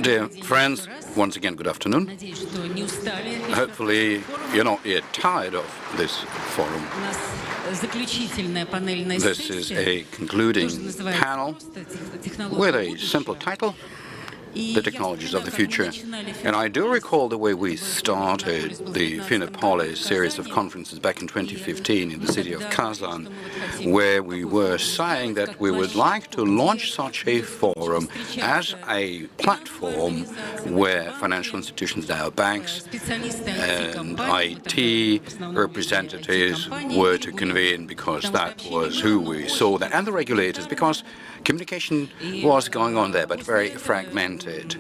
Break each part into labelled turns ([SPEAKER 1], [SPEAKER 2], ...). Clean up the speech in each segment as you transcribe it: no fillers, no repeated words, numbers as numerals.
[SPEAKER 1] Dear friends, once again, good afternoon. Hopefully, you're not yet tired of this forum. This is a concluding panel with a simple title, The Technologies of the Future. And I do recall the way we started the Finopolis series of conferences back in 2015 in the city of Kazan, where we were saying that we would like to launch such a forum as a platform where financial institutions, now banks and IT representatives were to convene, because that was who we saw there, and the regulators, because communication was going on there, but very fragmented.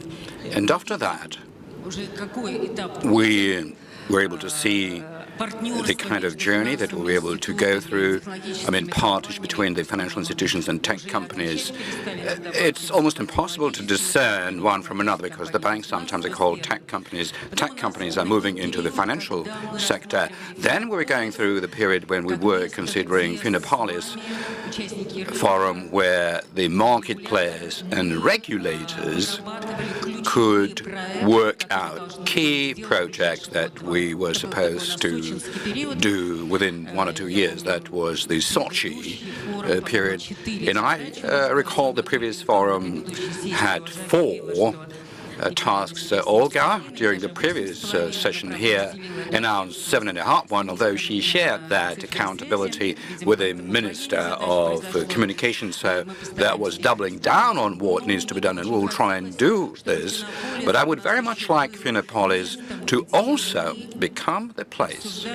[SPEAKER 1] And after that, we were able to see the kind of journey that we'll be able to go through. I mean, partnership between the financial institutions and tech companies. It's almost impossible to discern one from another, because the banks sometimes are called tech companies. The tech companies are moving into the financial sector. Then we were going through the period when we were considering Finopolis forum, where the market players and regulators could work out key projects that we were supposed to do within 1 or 2 years. That was the Sochi period. And I recall the previous forum had 4 tasks. Olga, during the previous session here, announced 7.5 one, although she shared that accountability with the Minister of Communication. So that was doubling down on what needs to be done, and we'll try and do this. But I would very much like Finopolis to also become the place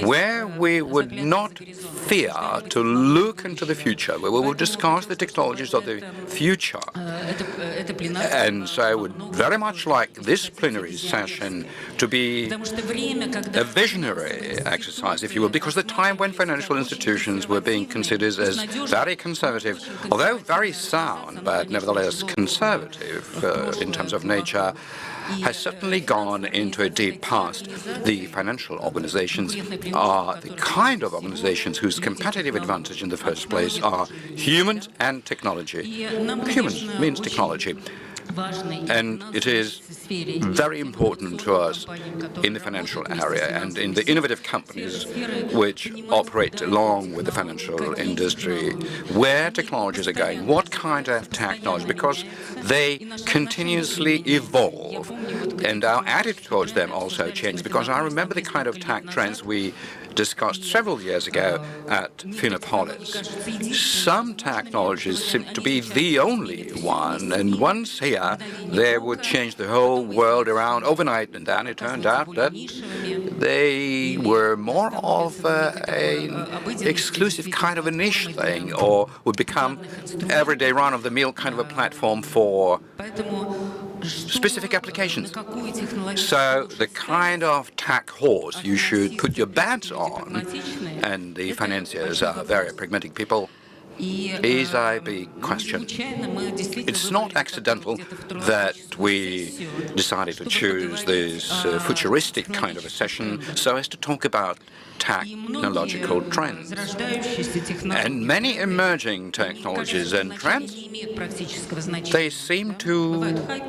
[SPEAKER 1] where we would not fear to look into the future, where we will discuss the technologies of the future. And so I would very much like this plenary session to be a visionary exercise, if you will, because the time when financial institutions were being considered as very conservative, although very sound, but nevertheless conservative in terms of nature, has certainly gone into a deep past. The financial organizations are the kind of organizations whose competitive advantage in the first place are humans and technology. Humans means technology. And it is very important to us in the financial area and in the innovative companies which operate along with the financial industry, where technologies are going, what kind of technology, because they continuously evolve, and our attitude towards them also changes. Because I remember the kind of tech trends we discussed several years ago at Finopolis. Some technologies seem to be the only one, and once here, they would change the whole world around overnight, and then it turned out that they were more of an exclusive kind of a niche thing, or would become everyday run-of-the-mill kind of a platform for specific applications. So the kind of tech horse you should put your bets on, and the financiers are very pragmatic people, is a big question. It's not accidental that we decided to choose this futuristic kind of a session so as to talk about technological trends. And many emerging technologies and trends, they seem to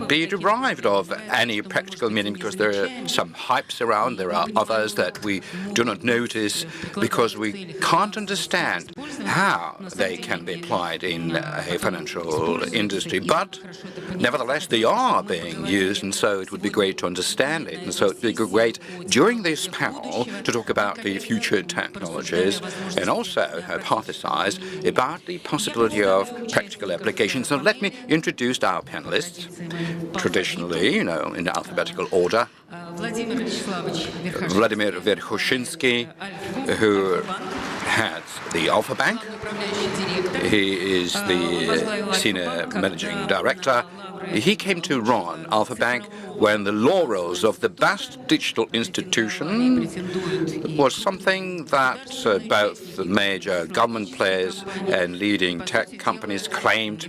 [SPEAKER 1] be derived of any practical meaning, because there are some hypes around, there are others that we do not notice because we can't understand how they can be applied in a financial industry. But nevertheless, they are being used, and so it would be great to understand it. And so it would be great during this panel to talk about the future technologies and also hypothesize about the possibility of practical applications. So let me introduce our panelists, traditionally, in alphabetical order. Vladimir Verkhoshinskiy, who heads the Alfa-Bank. He is the Senior Managing Director he came to run Alfa-Bank when the laurels of the best digital institution was something that both the major government players and leading tech companies claimed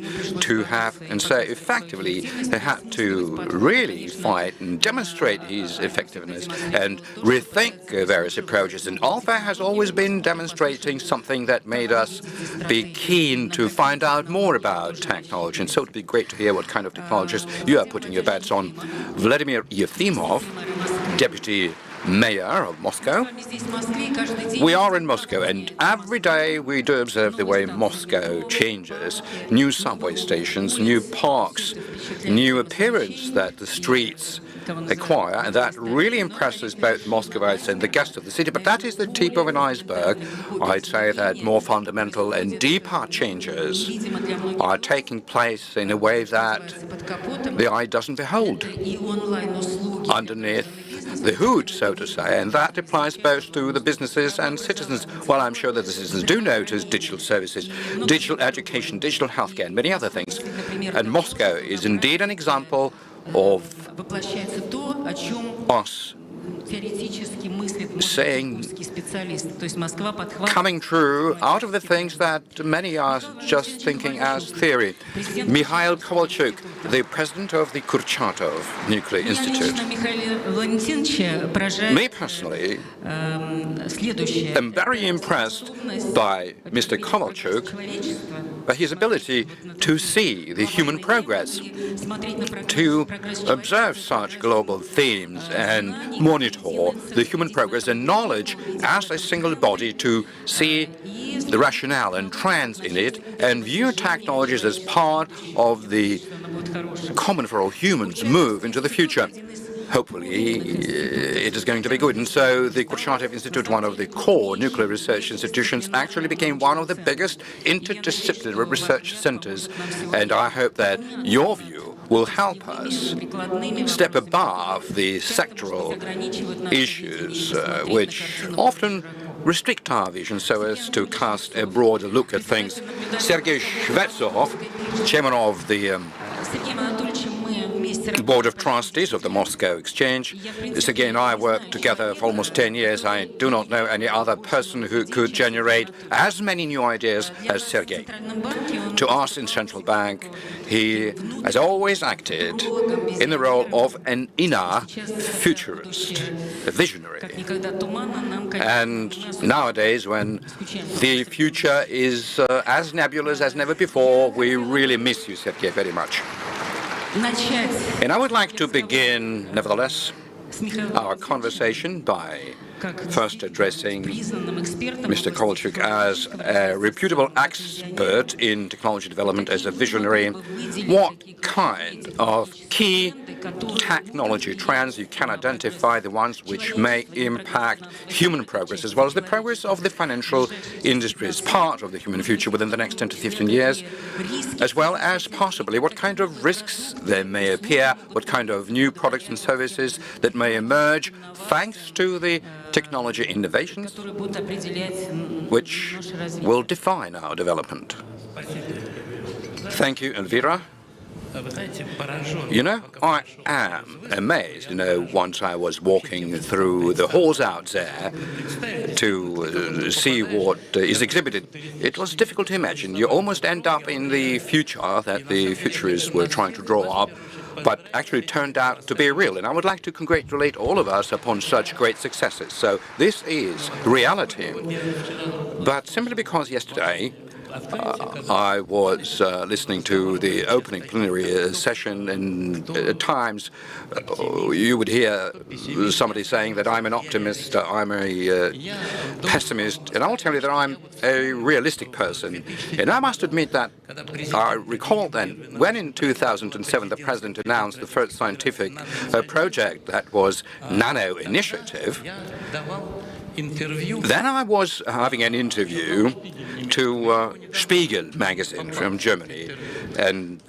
[SPEAKER 1] to have. And so effectively, they had to really fight and demonstrate his effectiveness and rethink various approaches. And Alfa has always been demonstrating something that made us be keen to find out more about technology. And so it would be great to hear what kind of technologies you are putting your bets on. Vladimir Efimov, Deputy Mayor of Moscow. We are in Moscow, and every day we do observe the way Moscow changes. New subway stations, new parks, new appearance that the streets acquire, and that really impresses both Muscovites and the guests of the city. But that is the tip of an iceberg. I'd say that more fundamental and deeper changes are taking place in a way that the eye doesn't behold underneath the hood, so to say, and that applies both to the businesses and citizens. Well, I'm sure that the citizens do notice digital services, digital education, digital healthcare, and many other things. And Moscow is indeed an example of us saying, coming true out of the things that many are just thinking as theory. Mikhail Kovalchuk, the president of the Kurchatov Nuclear Institute. Me personally, am very impressed by Mr. Kovalchuk, by his ability to see the human progress, to observe such global themes and monitor the human progress and knowledge as a single body, to see the rationale and trends in it and view technologies as part of the common for all humans move into the future. Hopefully, it is going to be good. And so the Kurchatov Institute, one of the core nuclear research institutions, actually became one of the biggest interdisciplinary research centers. And I hope that your view will help us step above the sectoral issues, which often restrict our vision so as to cast a broader look at things. Sergey Shvetsov, chairman of the Board of Trustees of the Moscow Exchange. Sergey and I worked together for almost 10 years. I do not know any other person who could generate as many new ideas as Sergey. To us in Central Bank, he has always acted in the role of an inner futurist, a visionary. And nowadays, when the future is as nebulous as never before, we really miss you, Sergey, very much. And I would like to begin, nevertheless, our conversation by first addressing Mr. Kovalchuk as a reputable expert in technology development, as a visionary. What kind of key technology trends you can identify, the ones which may impact human progress, as well as the progress of the financial industry as part of the human future within the next 10 to 15 years, as well as possibly what kind of risks there may appear, what kind of new products and services that may emerge thanks to the technology innovations which will define our development. Thank you, Elvira. You know, I am amazed. You know, once I was walking through the halls out there to see what is exhibited, it was difficult to imagine. You almost end up in the future that the futurists were trying to draw up, but actually turned out to be real. And I would like to congratulate all of us upon such great successes. So this is reality. But simply because yesterday I was listening to the opening plenary session, and at times you would hear somebody saying that I'm an optimist, I'm a pessimist, and I'll tell you that I'm a realistic person. And I must admit that I recall then, when in 2007 the President announced the first scientific project that was Nano Initiative, then I was having an interview to Spiegel magazine from Germany, And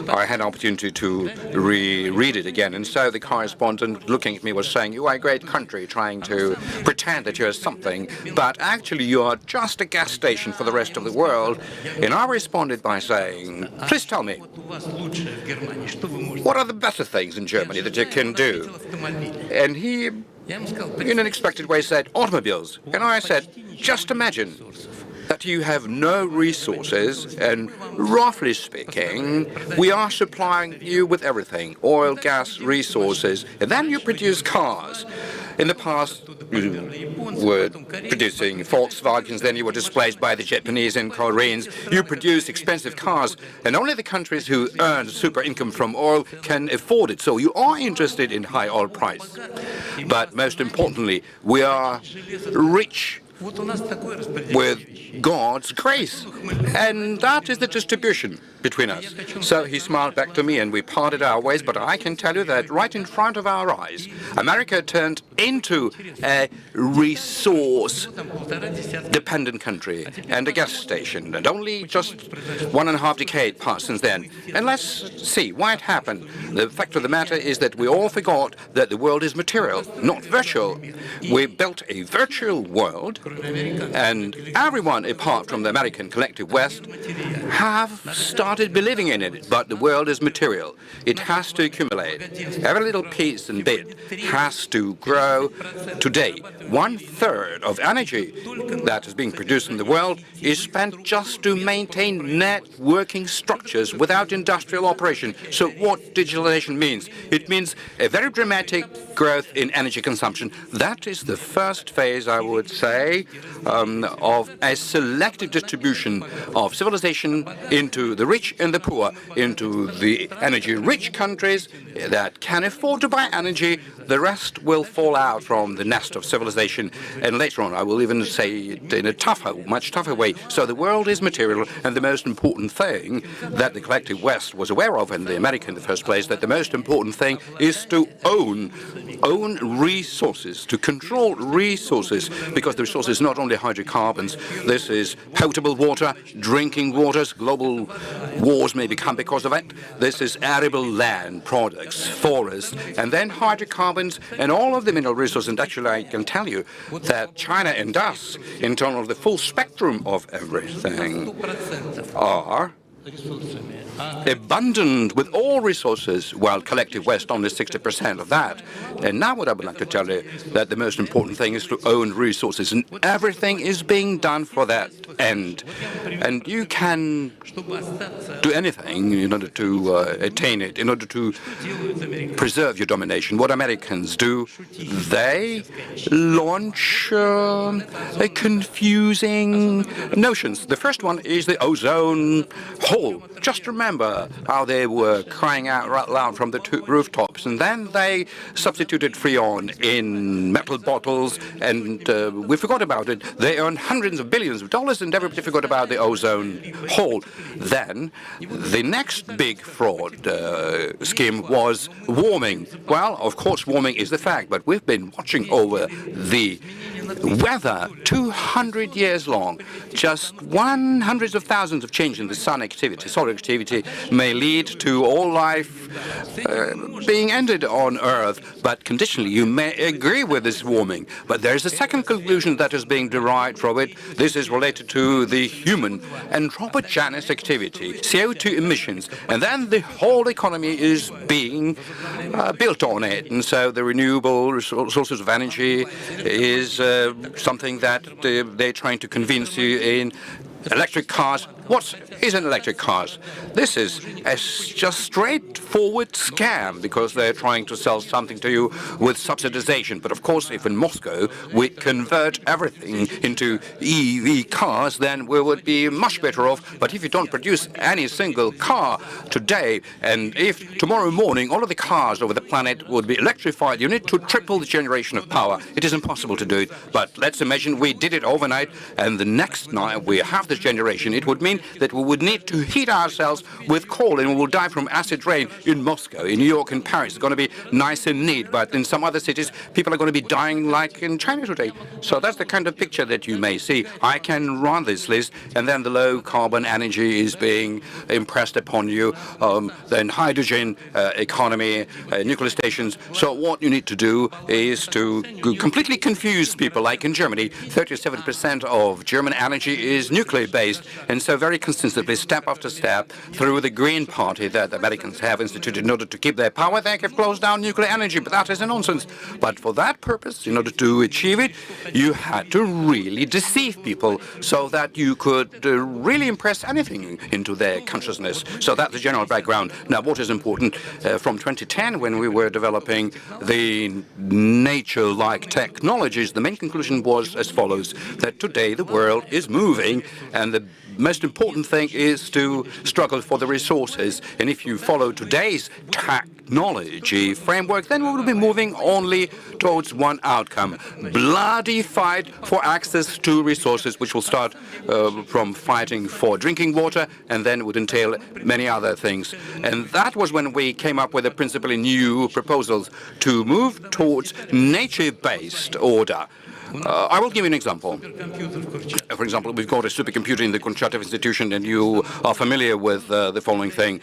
[SPEAKER 1] I had an opportunity to reread it again. And so the correspondent looking at me was saying, you are a great country trying to pretend that you're something, but actually you are just a gas station for the rest of the world. And I responded by saying, please tell me, what are the better things in Germany that you can do? And he, in an unexpected way, said, automobiles. And I said, just imagine that you have no resources, and roughly speaking, we are supplying you with everything, oil, gas, resources, and then you produce cars. In the past, you were producing Volkswagens, then you were displaced by the Japanese and Koreans. You produce expensive cars, and only the countries who earn super income from oil can afford it. So you are interested in high oil price. But most importantly, we are rich with God's grace. And that is the distribution between us. So he smiled back to me and we parted our ways, but I can tell you that right in front of our eyes, America turned into a resource-dependent country and a gas station, and only just 1.5 decades passed since then. And let's see why it happened. The fact of the matter is that we all forgot that the world is material, not virtual. We built a virtual world, and everyone apart from the American collective West have started believing in it, but the world is material. It has to accumulate. Every little piece and bit has to grow. Today, 1/3 of energy that is being produced in the world is spent just to maintain networking structures without industrial operation. So what digitalization means? It means a very dramatic growth in energy consumption. That is the first phase, I would say, of a selective distribution of civilization into the rich and the poor, into the energy-rich countries that can afford to buy energy. The rest will fall out from the nest of civilization. And later on, I will even say it in a tougher, much tougher way. So the world is material, and the most important thing that the collective West was aware of, and the America in the first place, that the most important thing is to own resources, to control resources, because the resources is not only hydrocarbons. This is potable water, drinking waters. Global wars may become because of it. This is arable land, products, forests, and then hydrocarbons and all of the mineral resources. And actually, I can tell you that China and us, in terms of the full spectrum of everything, are abundant with all resources, while collective West only 60% of that. And now what I would like to tell you, that the most important thing is to own resources, and everything is being done for that end. And you can do anything in order to attain it, in order to preserve your domination. What Americans do, they launch confusing notions. The first one is the ozone hole. Just remember how they were crying out right loud from the rooftops, and then they substituted Freon in metal bottles, and we forgot about it. They earned hundreds of billions of dollars, and everybody forgot about the ozone hole. Then the next big fraud scheme was warming. Well, of course, warming is the fact, but we've been watching over the weather 200 years long. Just hundreds of thousands of change in the sun activity, solar activity, may lead to all life being ended on Earth. But conditionally, you may agree with this warming. But there is a second conclusion that is being derived from it. This is related to the human anthropogenesis activity, CO2 emissions. And then the whole economy is being built on it. And so the renewable sources of energy is something that they're trying to convince you in. Electric cars. What is an electric car? This is a just straightforward scam, because they're trying to sell something to you with subsidization. But of course, if in Moscow we convert everything into EV cars, then we would be much better off. But if you don't produce any single car today, and if tomorrow morning all of the cars over the planet would be electrified, you need to triple the generation of power. It is impossible to do it. But let's imagine we did it overnight, and the next night we have this generation. It would mean mean that we would need to heat ourselves with coal, and we will die from acid rain in Moscow, in New York, in Paris. It's going to be nice and neat, but in some other cities, people are going to be dying like in China today. So that's the kind of picture that you may see. I can run this list, and then the low-carbon energy is being impressed upon you, then hydrogen economy, nuclear stations. So what you need to do is to completely confuse people. Like in Germany, 37% of German energy is nuclear-based, and so very consistently, step after step, through the Green Party that the Americans have instituted in order to keep their power, they have closed down nuclear energy, but that is a nonsense. But for that purpose, in order to achieve it, you had to really deceive people so that you could really impress anything into their consciousness. So that's the general background. Now, what is important, from 2010, when we were developing the nature-like technologies, the main conclusion was as follows, that today the world is moving, and the most important thing is to struggle for the resources. And if you follow today's technology framework, then we will be moving only towards one outcome: bloody fight for access to resources, which will start from fighting for drinking water, and then would entail many other things. And that was when we came up with a principally new proposals to move towards nature-based order. I will give you an example. For example, we've got a supercomputer in the Kurchatov institution, and you are familiar with the following thing.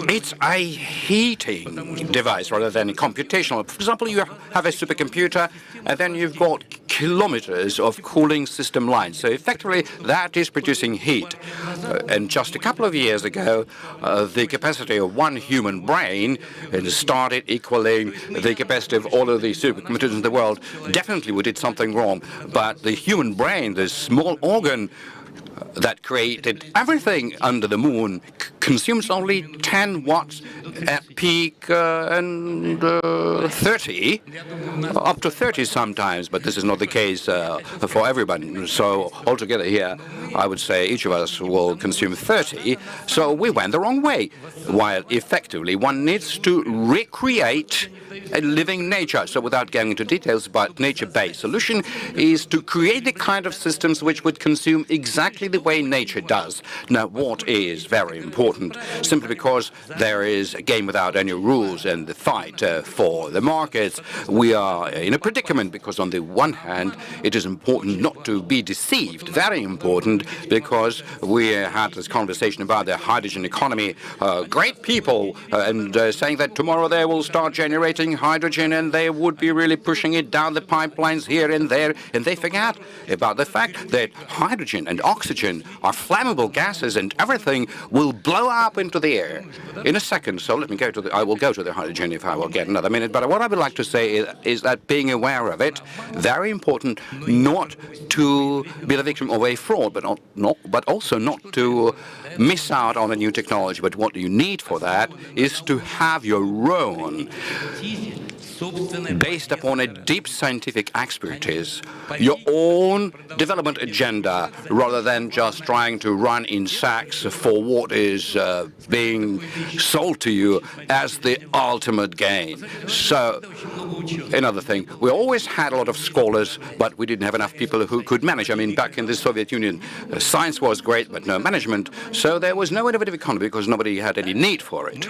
[SPEAKER 1] It's a heating device rather than computational. For example, you have a supercomputer, and then you've got kilometers of cooling system lines. So effectively, that is producing heat. And just a couple of years ago, the capacity of one human brain started equaling the capacity of all of the supercomputers in the world. Definitely, we did something wrong. But the human brain, this small organ that created everything under the moon, consumes only 10 watts at peak and 30, up to 30 sometimes, but this is not the case for everybody. So altogether here, I would say each of us will consume 30, so we went the wrong way, while effectively one needs to recreate a living nature. So without getting into details, but nature-based solution is to create the kind of systems which would consume exactly the way nature does. Now, what is very important, simply because there is a game without any rules and the fight for the markets, we are in a predicament, because on the one hand, it is important not to be deceived, very important, because we had this conversation about the hydrogen economy, great people, and saying that tomorrow they will start generating hydrogen, and they would be really pushing it down the pipelines here and there, and they forget about the fact that hydrogen and oxygen are flammable gases, and everything will blow up into the air in a second. So let me go to I will go to the hydrogen if I will get another minute. But what I would like to say is that being aware of it, very important, not to be the victim of a fraud, but also not to miss out on a new technology. But what you need for that is to have your own, based upon a deep scientific expertise, your own development agenda, rather than just trying to run in sacks for what is being sold to you as the ultimate gain. So, another thing, we always had a lot of scholars, but we didn't have enough people who could manage. I mean, back in the Soviet Union, science was great, but no management, so there was no innovative economy because nobody had any need for it.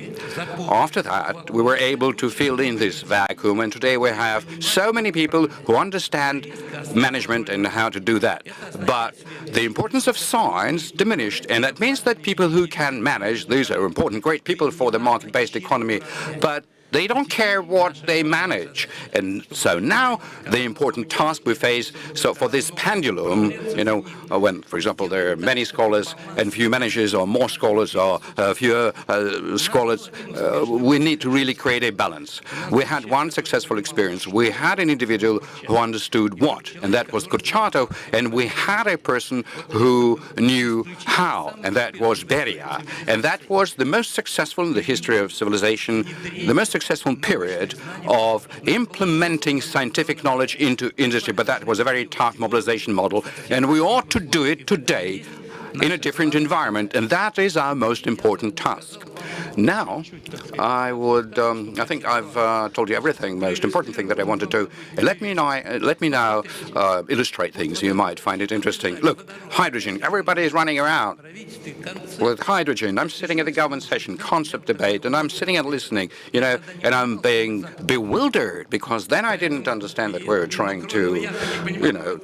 [SPEAKER 1] After that, we were able to fill in this vacuum, and today we have so many people who understand management and how to do that. But the importance of science diminished, and that means that people who can manage, these are important, great people for the market-based economy, but they don't care what they manage. And so now the important task we face, so for this pendulum, when, for example, there are many scholars and few managers, or more scholars or fewer scholars, we need to really create a balance. We had one successful experience. We had an individual who understood what, and that was Kurchatov, and we had a person who knew how, and that was Beria. And that was the most successful in the history of civilization, the most successful period of implementing scientific knowledge into industry, but that was a very tough mobilization model, and we ought to do it today in a different environment, and that is our most important task. Now, I think I've told you everything, most important thing that I wanted to. Let me now illustrate things. You might find it interesting. Look, hydrogen. Everybody is running around with hydrogen. I'm sitting at the government session, concept debate, and I'm sitting and listening, and I'm being bewildered because then I didn't understand that we're trying to,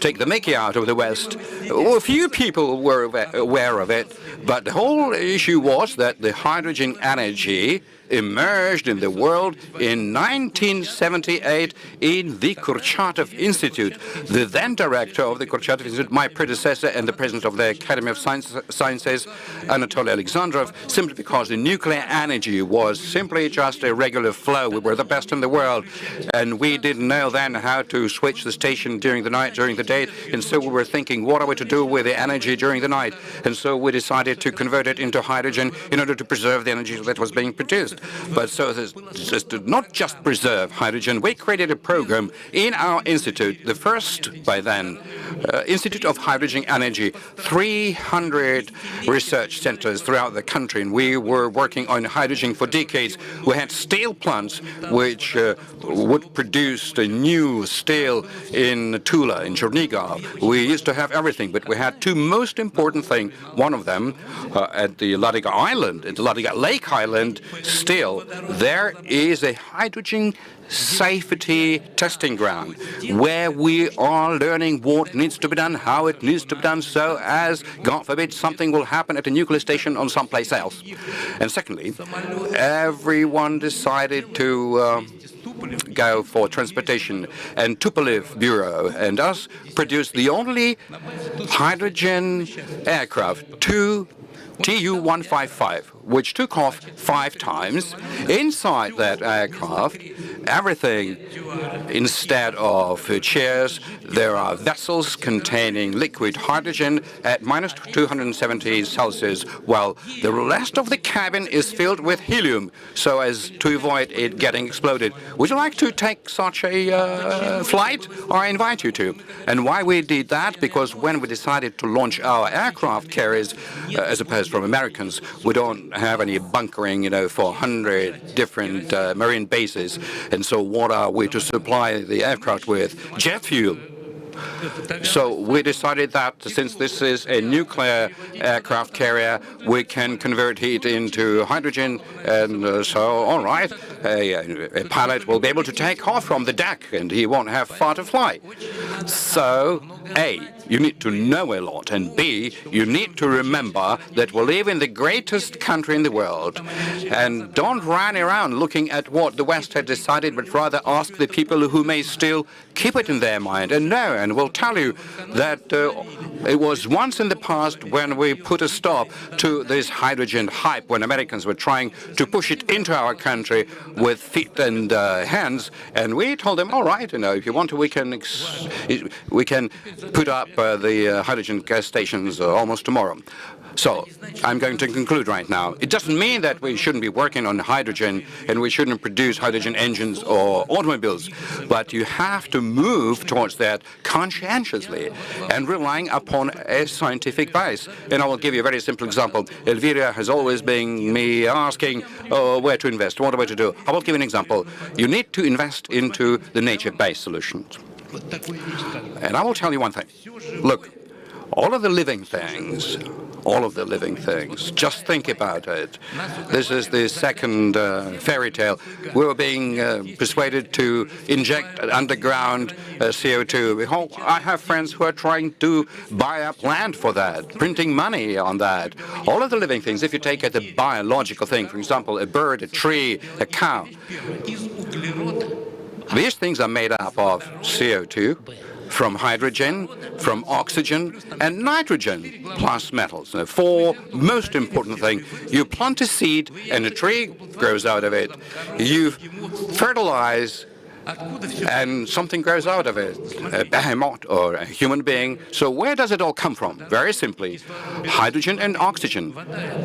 [SPEAKER 1] take the Mickey out of the West. Well, a few people were aware of it, but the whole issue was that the hydrogen energy emerged in the world in 1978 in the Kurchatov Institute. The then director of the Kurchatov Institute, my predecessor and the president of the Academy of Sciences, Anatoly Alexandrov, simply because the nuclear energy was simply just a regular flow. We were the best in the world, and we didn't know then how to switch the station during the night, during the day, and so we were thinking, what are we to do with the energy during the night? And so we decided to convert it into hydrogen in order to preserve the energy that was being produced. But so this to not just preserve hydrogen, we created a program in our institute, the first by then, Institute of Hydrogen Energy, 300 research centers throughout the country, and we were working on hydrogen for decades. We had steel plants which would produce the new steel in Tula, in Chernigov. We used to have everything, but we had two most important things. One of them at the Ladoga Island, at the Ladoga Lake Island, still, there is a hydrogen safety testing ground where we are learning what needs to be done, how it needs to be done, so as, God forbid, something will happen at a nuclear station or someplace else. And secondly, everyone decided to go for transportation, and Tupolev Bureau and us produced the only hydrogen aircraft, Tu-155, which took off 5 times. Inside that aircraft, everything, instead of chairs, there are vessels containing liquid hydrogen at minus 270 Celsius, while the rest of the cabin is filled with helium, so as to avoid it getting exploded. Would you like to take such a flight? I invite you to. And why we did that? Because when we decided to launch our aircraft carriers, as opposed from Americans, we don't have any bunkering, for 100 different marine bases. And so what are we to supply the aircraft with? Jet fuel. So we decided that since this is a nuclear aircraft carrier, we can convert heat into hydrogen, and so, all right, a pilot will be able to take off from the deck, and he won't have far to fly. So, A, you need to know a lot, and B, you need to remember that we live in the greatest country in the world, and don't run around looking at what the West had decided, but rather ask the people who may still keep it in their mind and know, and we'll tell you that it was once in the past when we put a stop to this hydrogen hype, when Americans were trying to push it into our country with feet and hands, and we told them, all right, if you want to, we can put up the hydrogen gas stations almost tomorrow. So I'm going to conclude right now. It doesn't mean that we shouldn't be working on hydrogen and we shouldn't produce hydrogen engines or automobiles, but you have to move towards that conscientiously and relying upon a scientific base. And I will give you a very simple example. Elvira has always been me asking where to invest, what am I to do. I will give you an example. You need to invest into the nature-based solutions. And I will tell you one thing. Look, all of the living things, just think about it. This is the second fairy tale. We were being persuaded to inject underground CO2. I have friends who are trying to buy up land for that, printing money on that. All of the living things, if you take it a biological thing, for example, a bird, a tree, a cow, these things are made up of CO2, from hydrogen, from oxygen, and nitrogen, plus metals. The 4 most important things. You plant a seed, and a tree grows out of it. You fertilize, and something grows out of it, a behemoth or a human being. So where does it all come from? Very simply, hydrogen and oxygen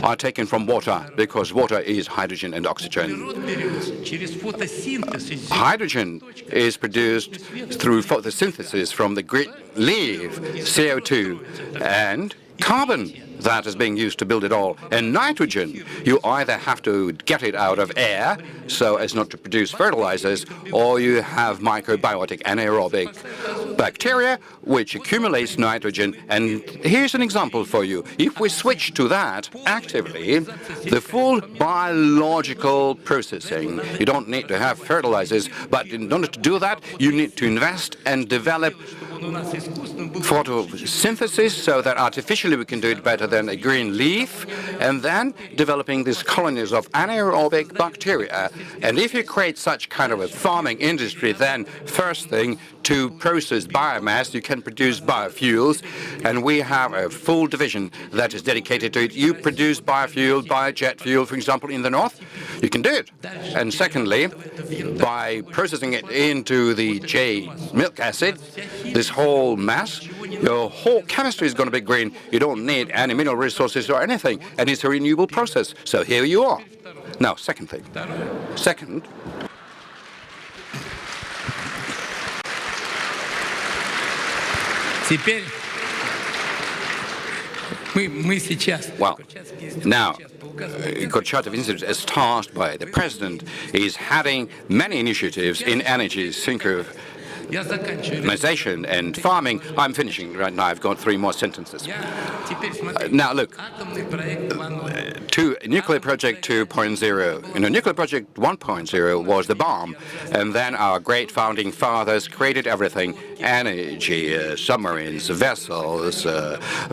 [SPEAKER 1] are taken from water, because water is hydrogen and oxygen. Hydrogen is produced through photosynthesis from the green leaf, CO2, and carbon that is being used to build it all. And nitrogen, you either have to get it out of air so as not to produce fertilizers, or you have microbiotic anaerobic bacteria which accumulates nitrogen. And here's an example for you. If we switch to that actively, the full biological processing, you don't need to have fertilizers, but in order to do that, you need to invest and develop photosynthesis so that artificially we can do it better than a green leaf, and then developing these colonies of anaerobic bacteria. And if you create such kind of a farming industry, then first thing, to process biomass, you can produce biofuels, and we have a full division that is dedicated to it. You produce biofuel, biojet fuel, for example, in the north, you can do it. And secondly, by processing it into the J milk acid, this whole mass, your whole chemistry is going to be green. You don't need any mineral resources or anything, and it's a renewable process. So here you are. Now, second thing. Second, well, now, Kurchatov Institute, as tasked by the president, is having many initiatives in energy synchronization and farming. I'm finishing right now. I've got 3 more sentences. Now, look, to nuclear project 2.0. Nuclear project 1.0 was the bomb, and then our great founding fathers created everything: energy, submarines, vessels,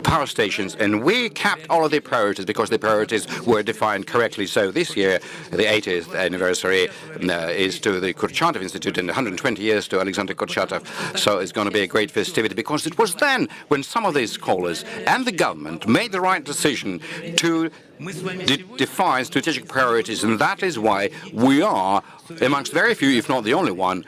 [SPEAKER 1] power stations, and we kept all of the priorities because the priorities were defined correctly. So this year, the 80th anniversary is to the Kurchatov Institute, and 120 years to Alexander Kurchatov. So it's going to be a great festivity, because it was then when some of these scholars and the government made the right decision to define strategic priorities, and that is why we are amongst very few, if not the only one,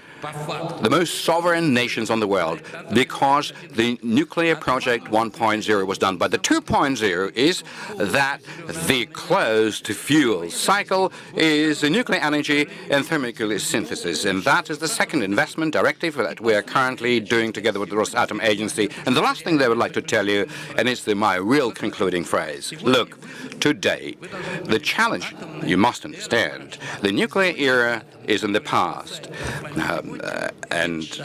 [SPEAKER 1] the most sovereign nations on the world, because the nuclear project 1.0 was done. But the 2.0 is that the closed fuel cycle is nuclear energy and thermonuclear synthesis, and that is the second investment directive that we are currently doing together with the Rosatom agency. And the last thing that I would like to tell you, and it's my real concluding phrase: look, today, the challenge, you must understand, the nuclear era is in the past, and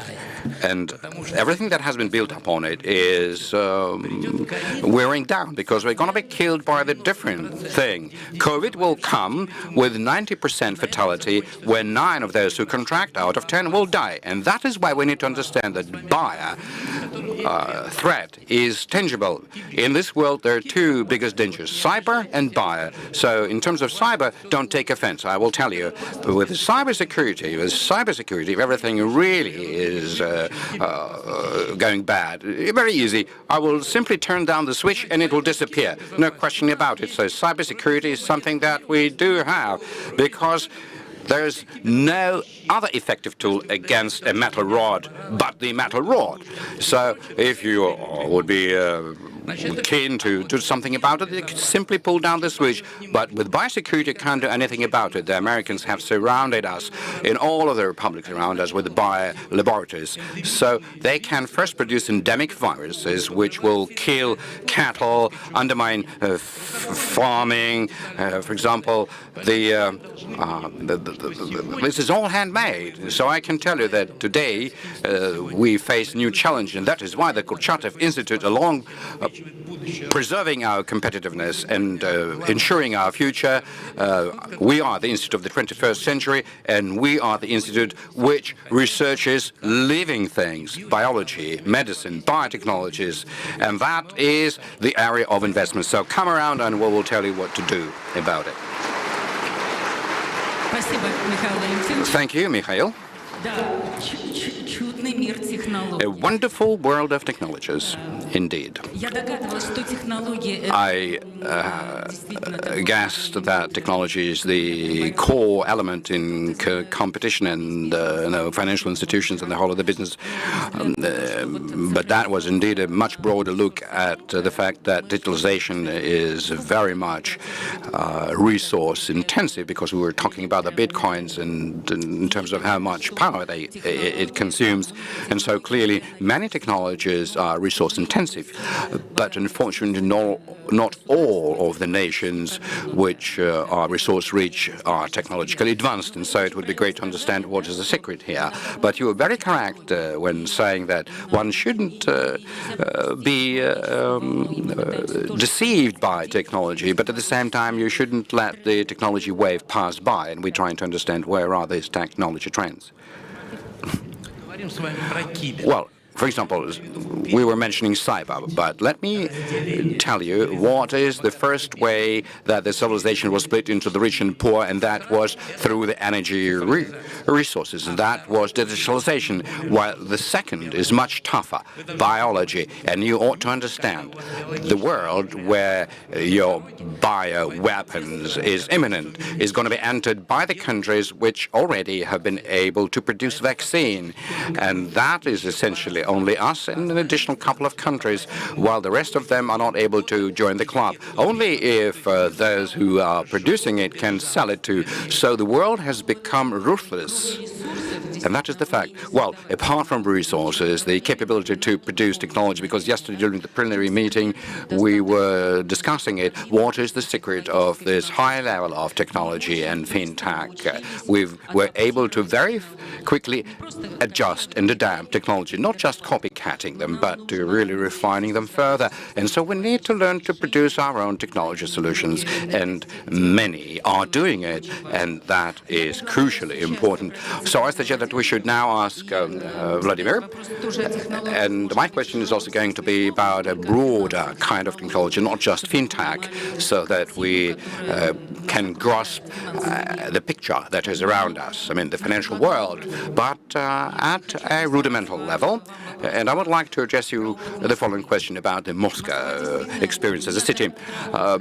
[SPEAKER 1] everything that has been built upon it is wearing down, because we're going to be killed by the different thing. COVID will come with 90% fatality, where 9 of those who contract out of 10 will die. And that is why we need to understand that bio threat is tangible. In this world, there are 2 biggest dangers: cyber and bio. So in terms of cyber, don't take offense, I will tell you. But with cybersecurity, if everything really is going bad, very easy. I will simply turn down the switch and it will disappear. No question about it. So cybersecurity is something that we do have, because there's no other effective tool against a metal rod but the metal rod. So if you would be keen to do something about it, you can simply pull down the switch. But with biosecurity, you can't do anything about it. The Americans have surrounded us in all of the republics around us with bio laboratories. So they can first produce endemic viruses which will kill cattle, undermine farming. For example, this is all handmade. So I can tell you that today we face new challenge, and that is why the Kurchatov Institute, along preserving our competitiveness and ensuring our future, we are the Institute of the 21st century, and we are the institute which researches living things: biology, medicine, biotechnologies, and that is the area of investment. So come around and we will tell you what to do about it. Thank you, Mikhail. A wonderful world of technologies, indeed. I guessed that technology is the core element in competition and financial institutions and the whole of the business. But that was indeed a much broader look at the fact that digitalization is very much resource intensive, because we were talking about the bitcoins and in terms of how much power power it consumes. And so clearly many technologies are resource intensive, but unfortunately not all of the nations which are resource rich are technologically advanced. And so it would be great to understand what is the secret here. But you were very correct when saying that one shouldn't be deceived by technology, but at the same time you shouldn't let the technology wave pass by, and we're trying to understand where are these technology trends. Well, for example, we were mentioning cyber, but let me tell you what is the first way that the civilization was split into the rich and poor, and that was through the energy resources, and that was digitalization, while the second is much tougher, biology. And you ought to understand the world where your bioweapons is imminent is going to be entered by the countries which already have been able to produce vaccine, and that is essentially only us and an additional couple of countries, while the rest of them are not able to join the club. Only if those who are producing it can sell it to. So the world has become ruthless. And that is the fact. Well, apart from resources, the capability to produce technology, because yesterday during the preliminary meeting we were discussing it, what is the secret of this high level of technology and fintech? We were able to very quickly adjust and adapt technology, not just copycatting them, but to really refining them further. And so we need to learn to produce our own technology solutions, and many are doing it, and that is crucially important. So I suggest that we should now ask Vladimir, and my question is also going to be about a broader kind of technology, not just fintech, so that we can grasp the picture that is around us, I mean the financial world, but at a rudimental level. And I would like to address you the following question about the Moscow experience as a city,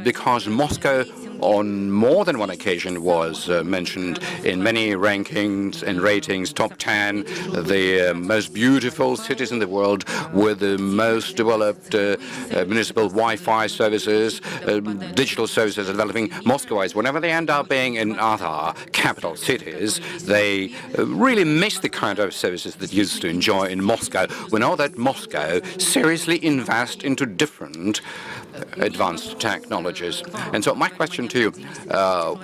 [SPEAKER 1] because Moscow on more than one occasion was mentioned in many rankings and ratings, top 10, the most beautiful cities in the world with the most developed municipal Wi-Fi services, digital services developing. Moscowites, whenever they end up being in other capital cities, they really miss the kind of services that used to enjoy in Moscow. We know that Moscow seriously invests into different advanced technologies. And so my question to you,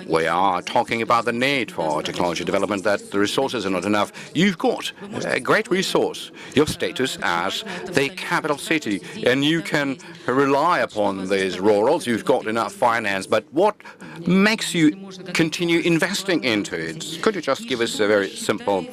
[SPEAKER 1] we are talking about the need for technology development, that the resources are not enough. You've got a great resource, your status as the capital city, and you can rely upon these rurals. You've got enough finance, but what makes you continue investing into it? Could you just give us a very simple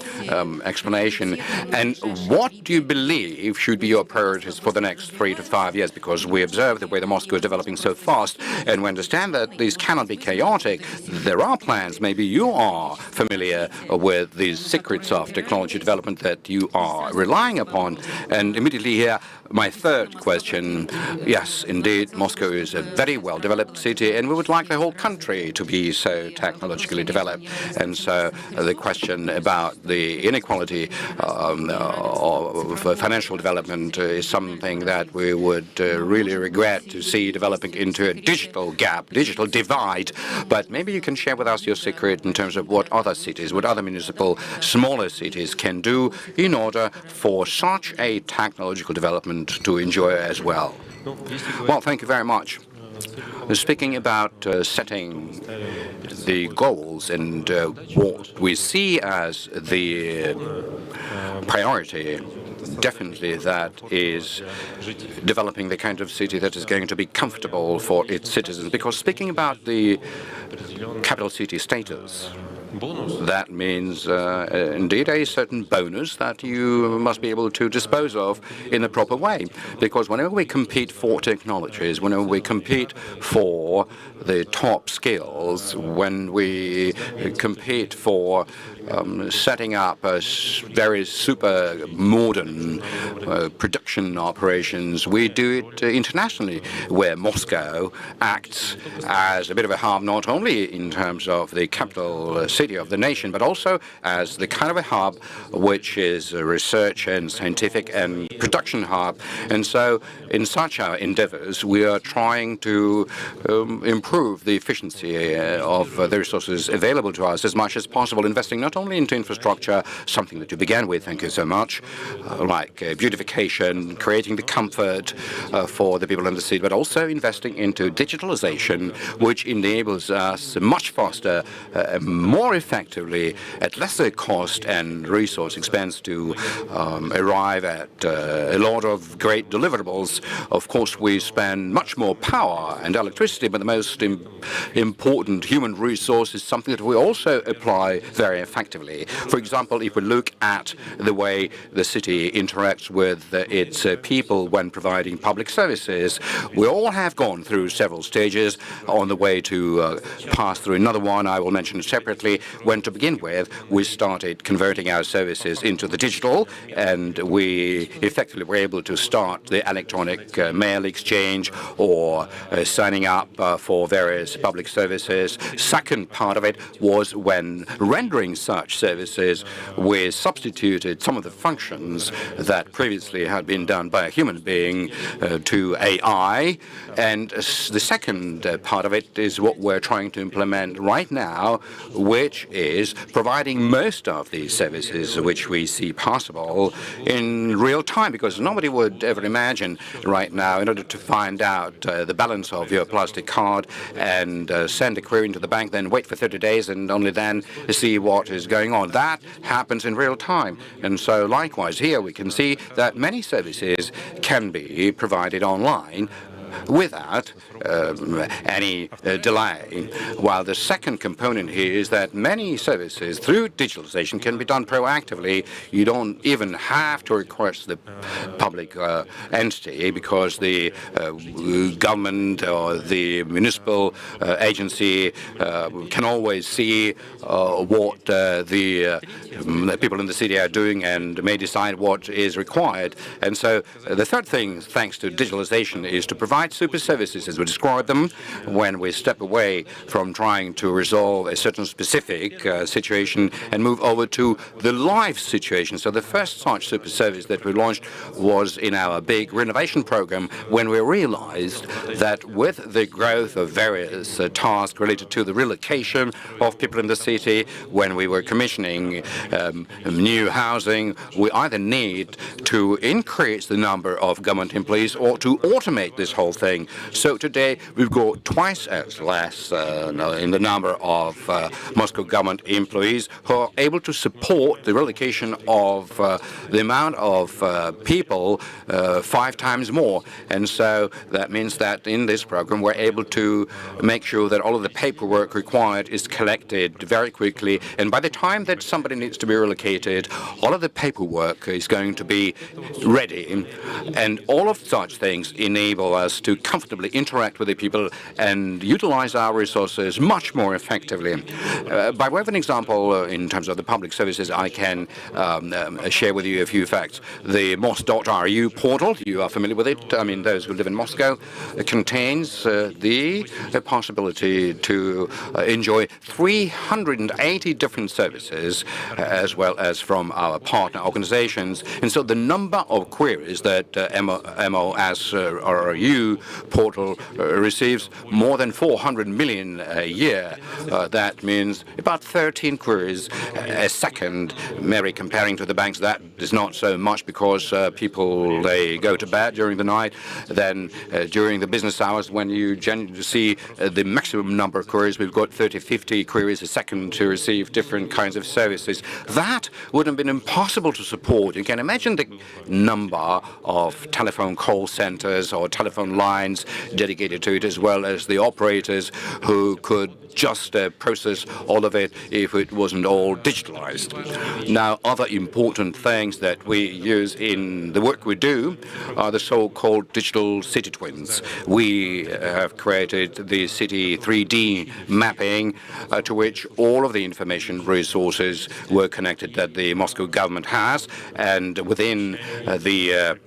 [SPEAKER 1] explanation? And what do you believe should be your priorities for the next 3 to 5 years? Because we observe the way the Moscow is developing so fast, and we understand that these cannot be chaotic. There are plans. Maybe you are familiar with these secrets of technology development that you are relying upon. And immediately here, my third question. Yes, indeed, Moscow is a very well-developed city, and we would like the whole country to be so technologically developed. And so the question about the inequality of financial development is something that we would really regret to see developing into a digital gap, digital divide. But maybe you can share with us your secret in terms of what other cities, what other municipal, smaller cities can do in order for such a technological development to enjoy as well. Well, thank you very much. Speaking about setting the goals and what we see as the priority, definitely that is developing the kind of city that is going to be comfortable for its citizens. Because speaking about the capital city status, that means indeed a certain bonus that you must be able to dispose of in a proper way. Because whenever we compete for technologies, whenever we compete for the top skills, when we compete for setting up very super modern production operations, we do it internationally, where Moscow acts as a bit of a hub, not only in terms of the capital city of the nation, but also as the kind of a hub which is a research and scientific and production hub. And so in such our endeavors, we are trying to improve the efficiency of the resources available to us as much as possible, investing not not only into infrastructure, something that you began with, thank you so much, like beautification, creating the comfort for the people in the city, but also investing into digitalization, which enables us much faster, more effectively, at lesser cost and resource expense to arrive at a lot of great deliverables. Of course, we spend much more power and electricity, but the most important human resource is something that we also apply very effectively. For example, if we look at the way the city interacts with its people when providing public services, we all have gone through several stages on the way to pass through another one. I will mention it separately. When to begin with, we started converting our services into the digital, and we effectively were able to start the electronic mail exchange or signing up for various public services. Second part of it was when rendering such services, we substituted some of the functions that previously had been done by a human being to AI. And the second part of it is what we're trying to implement right now, which is providing most of these services which we see possible in real time, because nobody would ever imagine right now, in order to find out the balance of your plastic card and send a query into the bank, then wait for 30 days and only then see what is going on. That happens in real time. And so likewise here we can see that many services can be provided online without any delay. While the second component here is that many services through digitalization can be done proactively. You don't even have to request the public entity, because the government or the municipal agency can always see what the people in the city are doing and may decide what is required. And so the third thing, thanks to digitalization, is to provide super services, as we describe them, when we step away from trying to resolve a certain specific situation and move over to the live situation. So the first such super service that we launched was in our big renovation program, when we realized that with the growth of various tasks related to the relocation of people in the city, when we were commissioning new housing, we either need to increase the number of government employees or to automate this whole thing. So today we've got twice as less in the number of Moscow government employees who are able to support the relocation of the amount of people 5 times more. And so that means that in this program we're able to make sure that all of the paperwork required is collected very quickly. And by the time that somebody needs to be relocated, all of the paperwork is going to be ready. And all of such things enable us to comfortably interact with the people and utilize our resources much more effectively. By way of an example, in terms of the public services, I can share with you a few facts. The mos.ru portal, you are familiar with it, I mean those who live in Moscow, contains the possibility to enjoy 380 different services, as well as from our partner organizations. And so the number of queries that MOSRU portal receives more than 400 million a year. That means about 13 queries a second. Maybe comparing to the banks, that is not so much, because people, they go to bed during the night. Then during the business hours, when you generally see the maximum number of queries, we've got 30, 50 queries a second to receive different kinds of services. That would have been impossible to support. You can imagine the number of telephone call centers or telephone lines dedicated to it, as well as the operators who could just process all of it if it wasn't all digitalized. Now, other important things that we use in the work we do are the so-called digital city twins. We have created the city 3D mapping to which all of the information resources were connected that the Moscow government has, and within the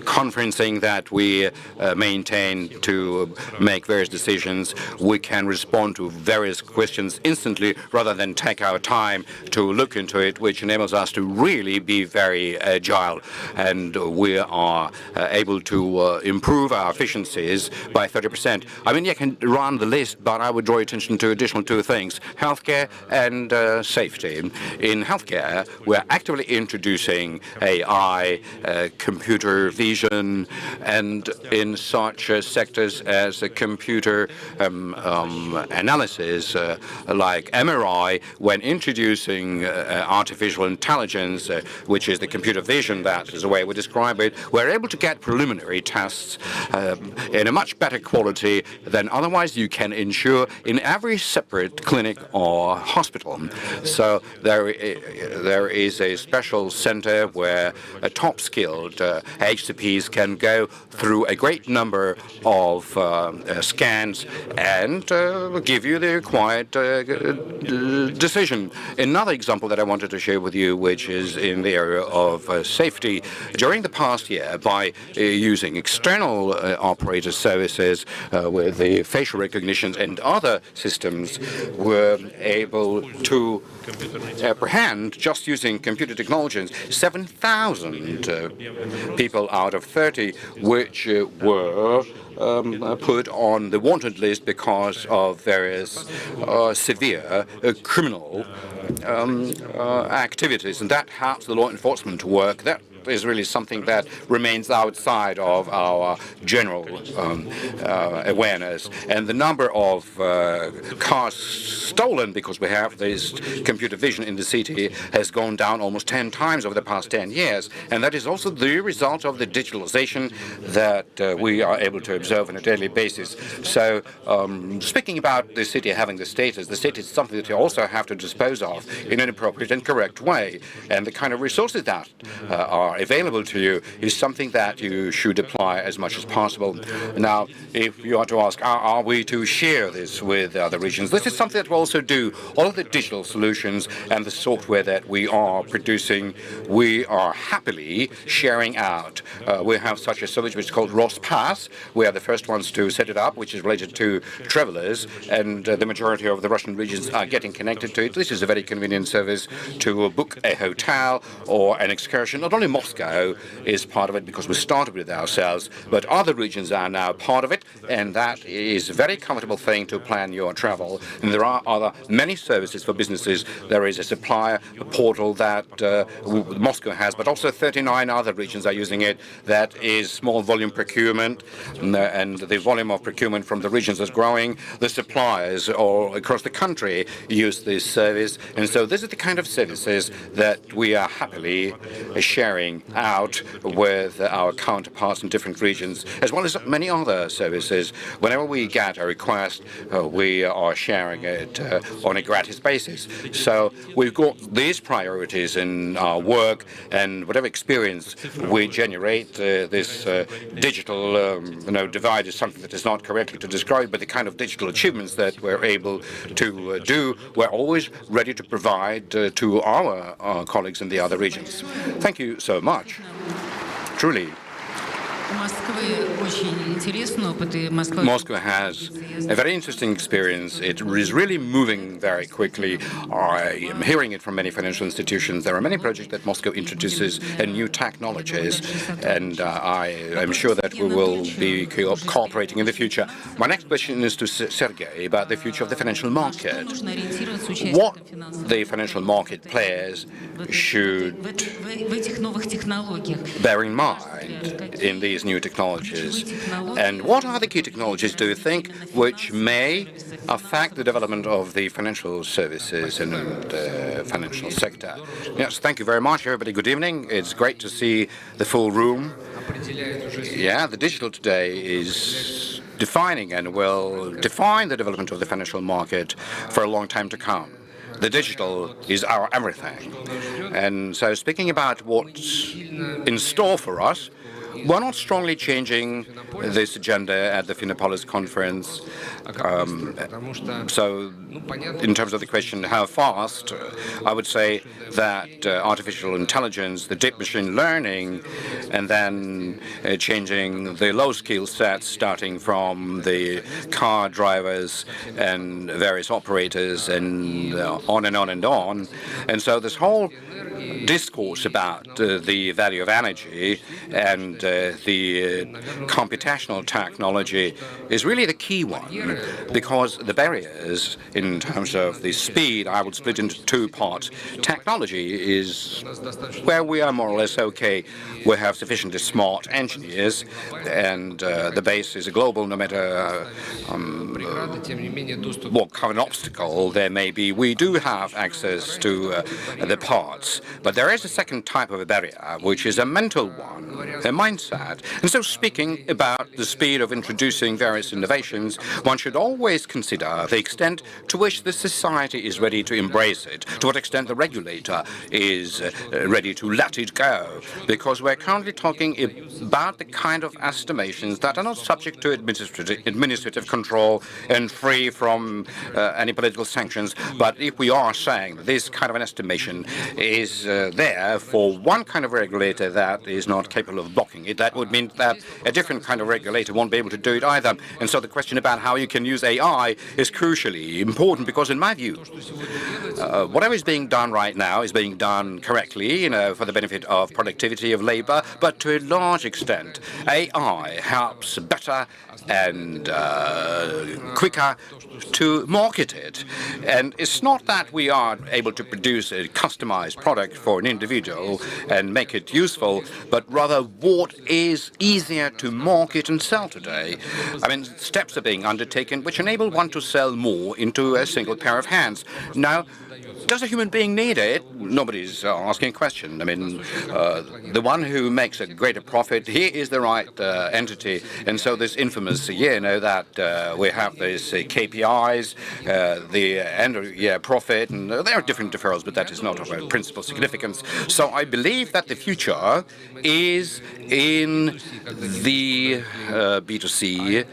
[SPEAKER 1] conferencing that we maintain to make various decisions, we can respond to various questions instantly rather than take our time to look into it, which enables us to really be very agile, and we are able to improve our efficiencies by 30%. I mean, you can run the list, but I would draw attention to additional two things: healthcare and safety. In healthcare, we're actively introducing AI, computer vision, and in such sectors as computer analysis, like MRI, when introducing artificial intelligence, which is the computer vision, that is the way we describe it, we're able to get preliminary tests in a much better quality than otherwise you can ensure in every separate clinic or hospital. So there is a special center where top-skilled HCPs can go through a great number of scans and give you the required decision. Another example that I wanted to share with you, which is in the area of safety. During the past year, by using external operator services with the facial recognition and other systems, we're able to apprehend, just using computer technologies, 7,000 people out of 30, which were put on the wanted list because of various severe criminal activities, and that helps the law enforcement to work. That is really something that remains outside of our general awareness. And the number of cars stolen because we have this computer vision in the city has gone down almost 10 times over the past 10 years. And that is also the result of the digitalization that we are able to observe on a daily basis. So speaking about the city having the state is something that you also have to dispose of in an appropriate and correct way. And the kind of resources that are available to you is something that you should apply as much as possible. Now, if you are to ask, are we to share this with other regions? This is something that we also do. All of the digital solutions and the software that we are producing, we are happily sharing out. We have such a service which is called Rospass. We are the first ones to set it up, which is related to travelers, and the majority of the Russian regions are getting connected to it. This is a very convenient service to book a hotel or an excursion. Not only Moscow is part of it because we started with it ourselves, but other regions are now part of it, and that is a very comfortable thing to plan your travel. And there are many services for businesses. There is a supplier portal that Moscow has, but also 39 other regions are using it. That is small volume procurement, and the volume of procurement from the regions is growing. The suppliers all across the country use this service, and so this is the kind of services that we are happily sharing out with our counterparts in different regions, as well as many other services. Whenever we get a request, we are sharing it on a gratis basis. So we've got these priorities in our work, and whatever experience we generate, this digital divide is something that is not correctly to describe, but the kind of digital achievements that we're able to do, we're always ready to provide to our colleagues in the other regions. Thank you so much. Truly. Moscow has a very interesting experience. It is really moving very quickly. I am hearing it from many financial institutions. There are many projects that Moscow introduces and new technologies, and I am sure that we will be cooperating in the future. My next question is to Sergey about the future of the financial market. What the financial market players should bear in mind in these new technologies, and what are the key technologies, do you think, which may affect the development of the financial services and the financial sector? Yes, thank you very much, everybody. Good evening. It's great to see the full room. Yeah, the digital today is defining and will define the development of the financial market for a long time to come. The digital is our everything. And so speaking about what's in store for us, we're not strongly changing this agenda at the Finopolis conference. So, in terms of the question, how fast, I would say that artificial intelligence, the deep machine learning, and then changing the low skill sets, starting from the car drivers and various operators, and on and on and on. And so this whole discourse about the value of energy and the computational technology is really the key one, because the barriers in terms of the speed, I would split into two parts. Technology is where we are more or less okay. We have sufficiently smart engineers, and the base is global, no matter what kind of obstacle there may be. We do have access to the parts, but there is a second type of a barrier, which is a mental one, a mindset. And so, speaking about the speed of introducing various innovations, one should always consider the extent to which the society is ready to embrace it, to what extent the regulator is ready to let it go, because we're currently talking about the kind of estimations that are not subject to administrative control and free from any political sanctions. But if we are saying that this kind of an estimation is there for one kind of regulator that is not capable of blocking it, that would mean that a different kind of regulator won't be able to do it either. And so the question about how you can use AI is crucially important, because in my view, whatever is being done right now is being done correctly, for the benefit of productivity of labor, but to a large extent, AI helps better and quicker to market it. And it's not that we are able to produce a customized product for an individual and make it useful, but rather what is easier to market and sell today. I mean, steps are being undertaken which enable one to sell more into a single pair of hands. Now, does a human being need it? Nobody's asking a question. I mean, the one who makes a greater profit, he is the right entity. And so this infamous year, that we have these KPIs, the end-of-year profit, and there are different deferrals, but that is not of a principal significance. So I believe that the future is in the B2C,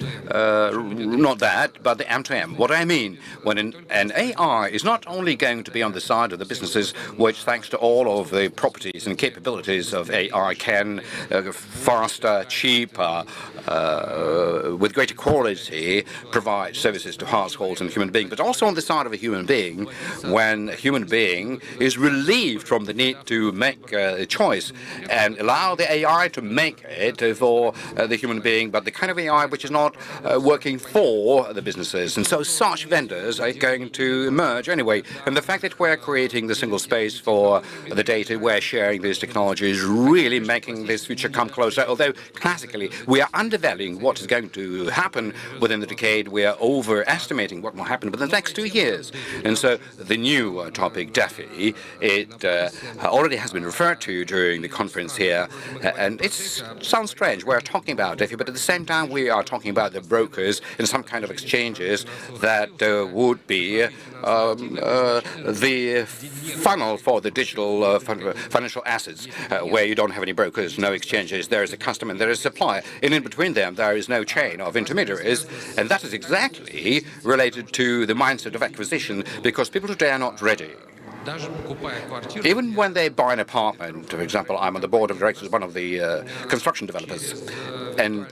[SPEAKER 1] not that, but the M2M. What I mean, when an AI is not only going to be on the side of the businesses, which, thanks to all of the properties and capabilities of AI, can faster, cheaper, with greater quality, provide services to households and human beings, but also on the side of a human being, when a human being is relieved from the need to make a choice and allow the AI to make it for the human being, but the kind of AI which is not working for the businesses. And so such vendors are going to emerge anyway. And the fact that we're creating the single space for the data, we're sharing these technologies, really making this future come closer. Although classically we are undervaluing what is going to happen within the decade, we are overestimating what will happen within the next 2 years. And so the new topic, DeFi, it already has been referred to during the conference here, and it sounds strange. We're talking about DeFi, but at the same time we are talking about the brokers and some kind of exchanges that would be the funnel for the digital financial assets, where you don't have any brokers, no exchanges. There is a customer and there is a supplier, and in between them there is no chain of intermediaries, and that is exactly related to the mindset of acquisition, because people today are not ready. Even when they buy an apartment, for example, I'm on the board of directors of one of the construction developers, and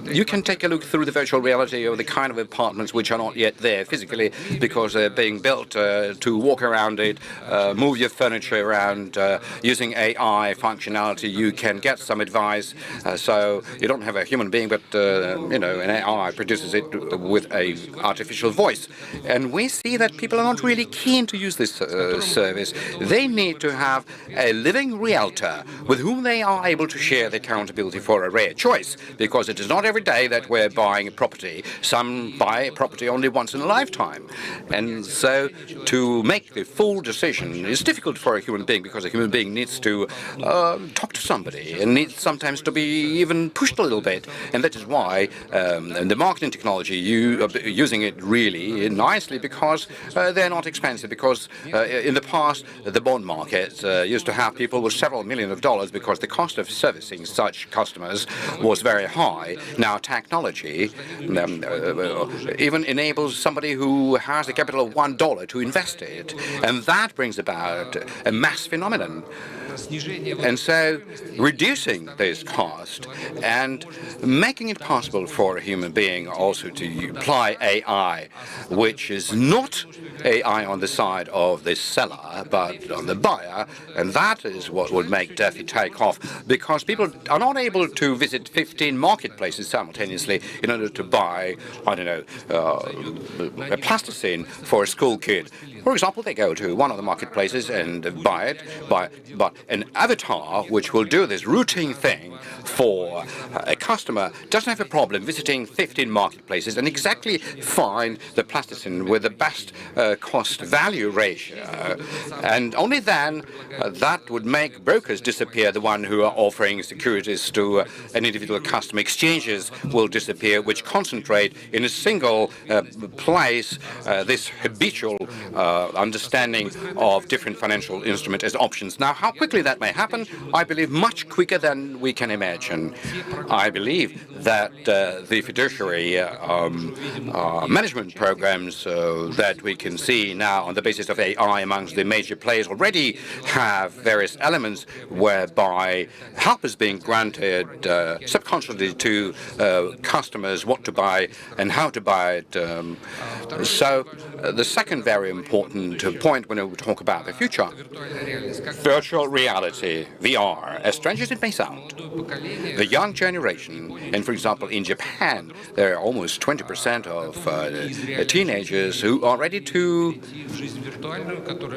[SPEAKER 1] you can take a look through the virtual reality of the kind of apartments which are not yet there physically, because they're being built to walk around it, move your furniture around. Using AI functionality, you can get some advice, so you don't have a human being, but an AI produces it with a artificial voice. And we see that people are not really keen to use this service. They need to have a living realtor with whom they are able to share the accountability for a rare choice, because it is not every day that we're buying a property. Some buy property only once in a lifetime. And so to make the full decision is difficult for a human being, because a human being needs to talk to somebody and needs sometimes to be even pushed a little bit. And that is why the marketing technology, using it really nicely, because they're not expensive. Because in the past, the bond market used to have people with several million of dollars, because the cost of servicing such customers was very high. Now, technology even enables somebody who has a capital of $1 to invest it, and that brings about a mass phenomenon. And so reducing this cost and making it possible for a human being also to apply AI, which is not AI on the side of the seller, but on the buyer, and that is what would make DeFi take off, because people are not able to visit 15 marketplaces simultaneously in order to buy, I don't know, a plasticine for a school kid. For example, they go to one of the marketplaces and buy it, but an avatar which will do this routine thing for a customer doesn't have a problem visiting 15 marketplaces and exactly find the plasticine with the best cost-value ratio. And only then that would make brokers disappear, the one who are offering securities to an individual customer. Exchanges will disappear, which concentrate in a single place this habitual understanding of different financial instruments as options. Now, how quickly that may happen, I believe much quicker than we can imagine. I believe that the fiduciary management programs that we can see now on the basis of AI amongst the major players already have various elements whereby help is being granted subconsciously to customers what to buy and how to buy it. So the second very important point when we talk about the future, virtual reality, VR, as strange as it may sound. The young generation, and for example in Japan, there are almost 20% of teenagers who are ready to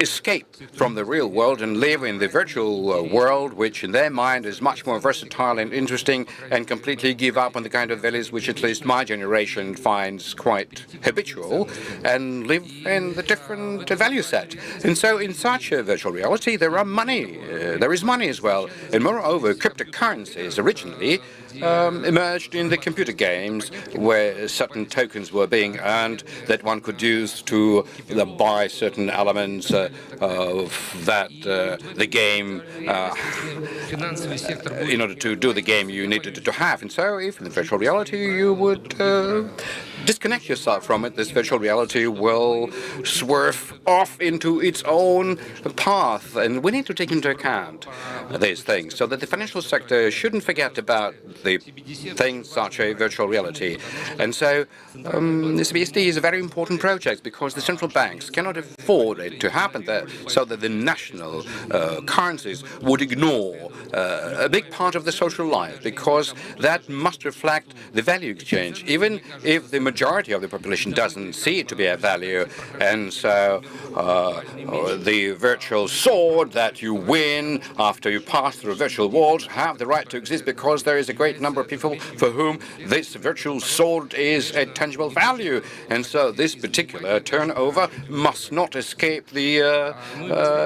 [SPEAKER 1] escape from the real world and live in the virtual world, which in their mind is much more versatile and interesting, and completely give up on the kind of values which at least my generation finds quite habitual, and live in the different value set. And so in such a virtual reality, there is money as well. And moreover, cryptocurrencies originally emerged in the computer games, where certain tokens were being earned that one could use to buy certain elements of that the game. In order to do the game, you needed to have. And so if in the virtual reality you would disconnect yourself from it, this virtual reality will swerve off into its own path. And we need to take into account these things, so that the financial sector shouldn't forget about the things such as virtual reality. And so this BSD is a very important project, because the central banks cannot afford it to happen there, so that the national currencies would ignore a big part of the social life, because that must reflect the value exchange, even if the majority of the population doesn't see it to be a value. And so the virtual sword that you win after you pass through virtual walls have the right to exist, because there is a great number of people for whom this virtual sword is a tangible value. And so this particular turnover must not escape the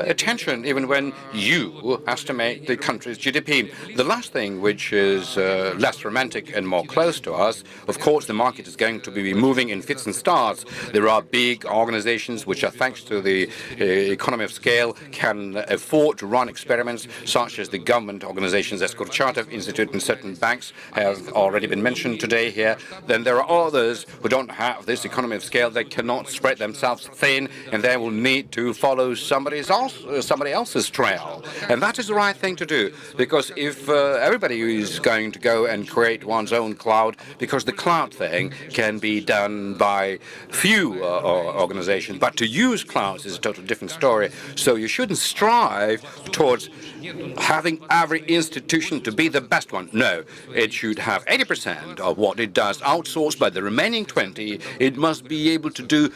[SPEAKER 1] attention, even when you estimate the country's GDP. The last thing, which is less romantic and more close to us, of course, the market is going to be moving in fits and starts. There are big organizations which are, thanks to the economy of scale, can afford to run experiments, such as the government organizations as Kurchatov Institute and certain banks have already been mentioned today here. Then there are others who don't have this economy of scale. They cannot spread themselves thin, and they will need to follow somebody else's trail. And that is the right thing to do, because if everybody is going to go and create one's own cloud, because the cloud thing can be done by few organizations. But to use clouds is a totally different story. So you shouldn't strive towards having every institution to be the best one. No, it should have 80% of what it does outsourced, by the remaining 20, it must be able to do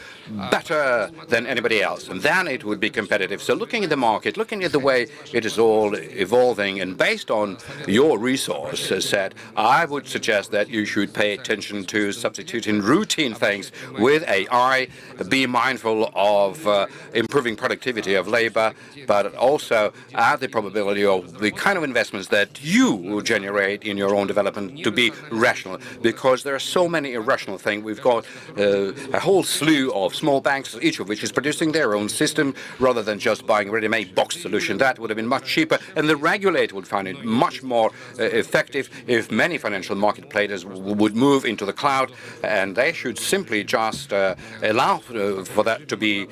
[SPEAKER 1] better than anybody else. And then it would be competitive. So looking at the market, looking at the way it is all evolving, and based on your resource set, I would suggest that you should pay attention to substituting routine things with AI, be mindful of improving productivity of labor, but also add the probability of the kind of investments that you will generate in your own development to be rational, because there are so many irrational things. We've got a whole slew of small banks, each of which is producing their own system rather than just buying a ready-made box solution. That would have been much cheaper, and the regulator would find it much more effective if many financial market players would move into the cloud, and they should simply just allow for that to be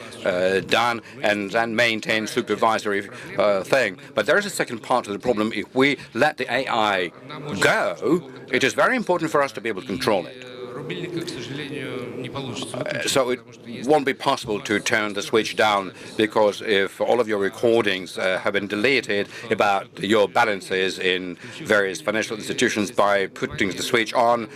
[SPEAKER 1] done and then maintain supervisory thing. But there is a second part of the problem. If we let the AI go, it is very important for us to be able to control it. So it won't be possible to turn the switch down, because if all of your recordings have been deleted about your balances in various financial institutions, by putting the switch on,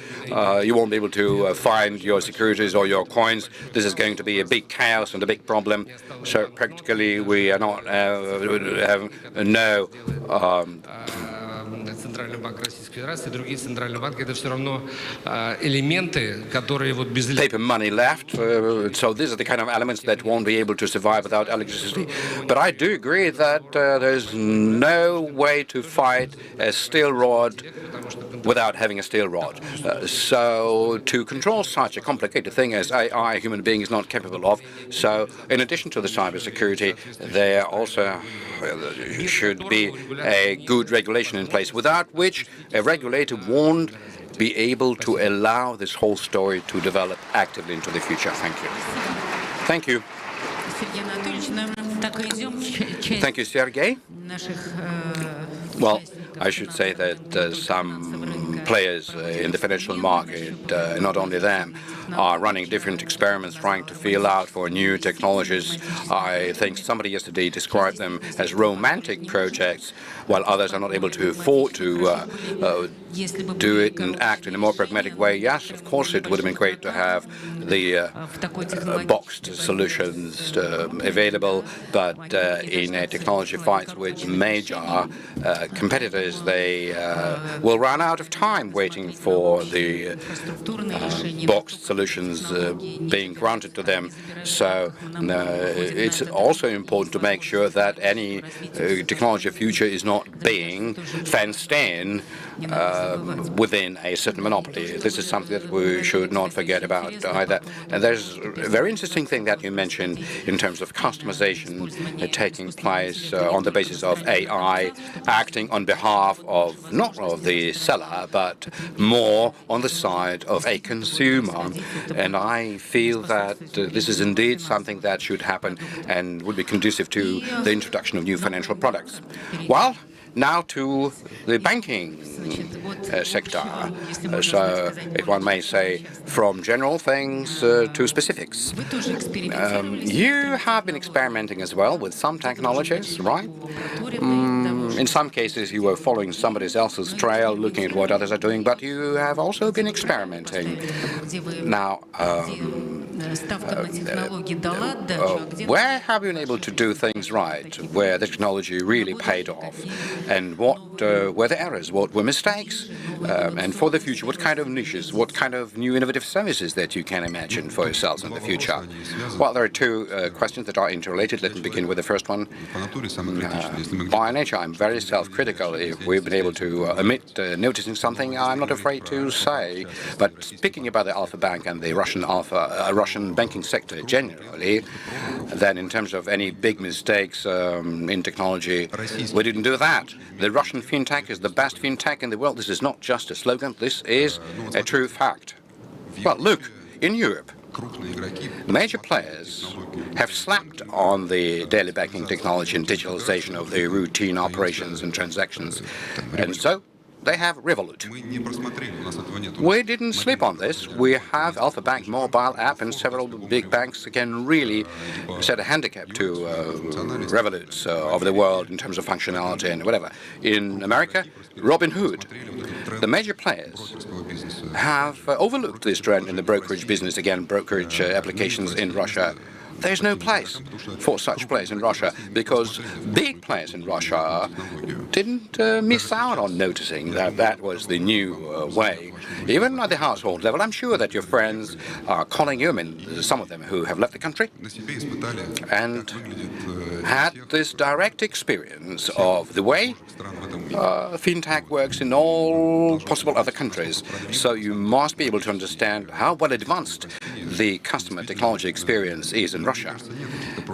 [SPEAKER 1] you won't be able to find your securities or your coins. This is going to be a big chaos and a big problem. So practically we are not have no
[SPEAKER 2] Центральный банк Российской Федерации, другие центральные банки, это все равно элементы, которые вот без
[SPEAKER 1] paper money left. So these are the kind of elements that won't be able to survive without electricity. But I do agree that there's no way to fight a steel rod without having a steel rod. So to control such a complicated thing as AI, a human being is not capable of. So in addition to the cybersecurity, there also should be a good regulation in place, without which a regulator won't be able to allow this whole story to develop actively into the future. Thank you. Thank you. Thank you, Sergey. Well, I should say that some players in the financial market, not only them, are running different experiments, trying to feel out for new technologies. I think somebody yesterday described them as romantic projects, while others are not able to afford to do it and act in a more pragmatic way. Yes, of course, it would have been great to have the boxed solutions available, but in a technology fight with major competitors, they will run out of time waiting for the boxed solutions being granted to them. So it's also important to make sure that any technology future is not being fenced in within a certain monopoly. This is something that we should not forget about either. And there's a very interesting thing that you mentioned in terms of customization taking place on the basis of AI acting on behalf of not of the seller, but more on the side of a consumer. And I feel that this is indeed something that should happen and would be conducive to the introduction of new financial products. Well, now to the banking sector. So, if one may say, from general things to specifics. You have been experimenting as well with some technologies, right? In some cases, you were following somebody else's trail, looking at what others are doing, but you have also been experimenting. Now, where have you been able to do things right, where the technology really paid off? And what were the errors? What were mistakes? And for the future, what kind of niches, what kind of new innovative services that you can imagine for yourselves in the future? Well, there are two questions that are interrelated. Let me begin with the first one. By nature, I'm very self-critical. If we've been able to omit noticing something, I'm not afraid to say. But speaking about the Alfa-Bank and the Russian banking sector generally, then in terms of any big mistakes in technology, we didn't do that. The Russian fintech is the best fintech in the world. This is not just a slogan. This is a true fact. Well, look, in Europe, the major players have slapped on the daily banking technology and digitalization of the routine operations and transactions. And so They have Revolut. We didn't sleep on this. We have Alfa-Bank mobile app, and several big banks can really set a handicap to Revoluts of the world in terms of functionality and whatever. In America, Robinhood. The major players have overlooked this trend in the brokerage business, again, brokerage applications in Russia. There's no place for such players in Russia because big players in Russia didn't miss out on noticing that that was the new way. Even at the household level, I'm sure that your friends are calling you, and some of them who have left the country, and had this direct experience of the way fintech works in all possible other countries. So you must be able to understand how well advanced the customer technology experience is in Russia.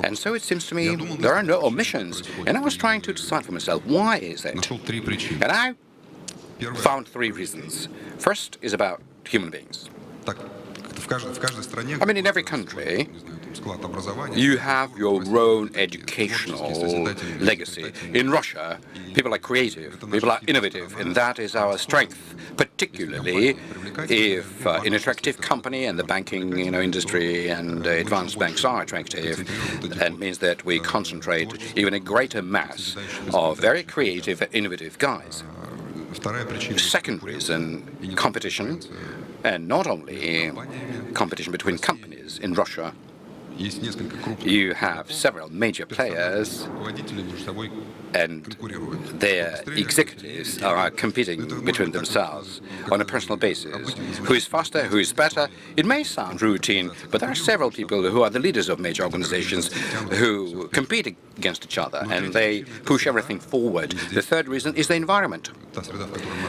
[SPEAKER 1] And so it seems to me there are no omissions. And I was trying to decide for myself, why is it? And I found three reasons. First is about human beings. I mean, in every country, you have your own educational legacy. In Russia, people are creative, people are innovative, and that is our strength, particularly if an attractive company and the banking industry and advanced banks are attractive. That means that we concentrate even a greater mass of very creative and innovative guys. Second reason, competition, and not only competition between companies in Russia. You have several major players, and their executives are competing between themselves on a personal basis. Who is faster, who is better? It may sound routine, but there are several people who are the leaders of major organizations who compete against each other, and they push everything forward. The third reason is the environment,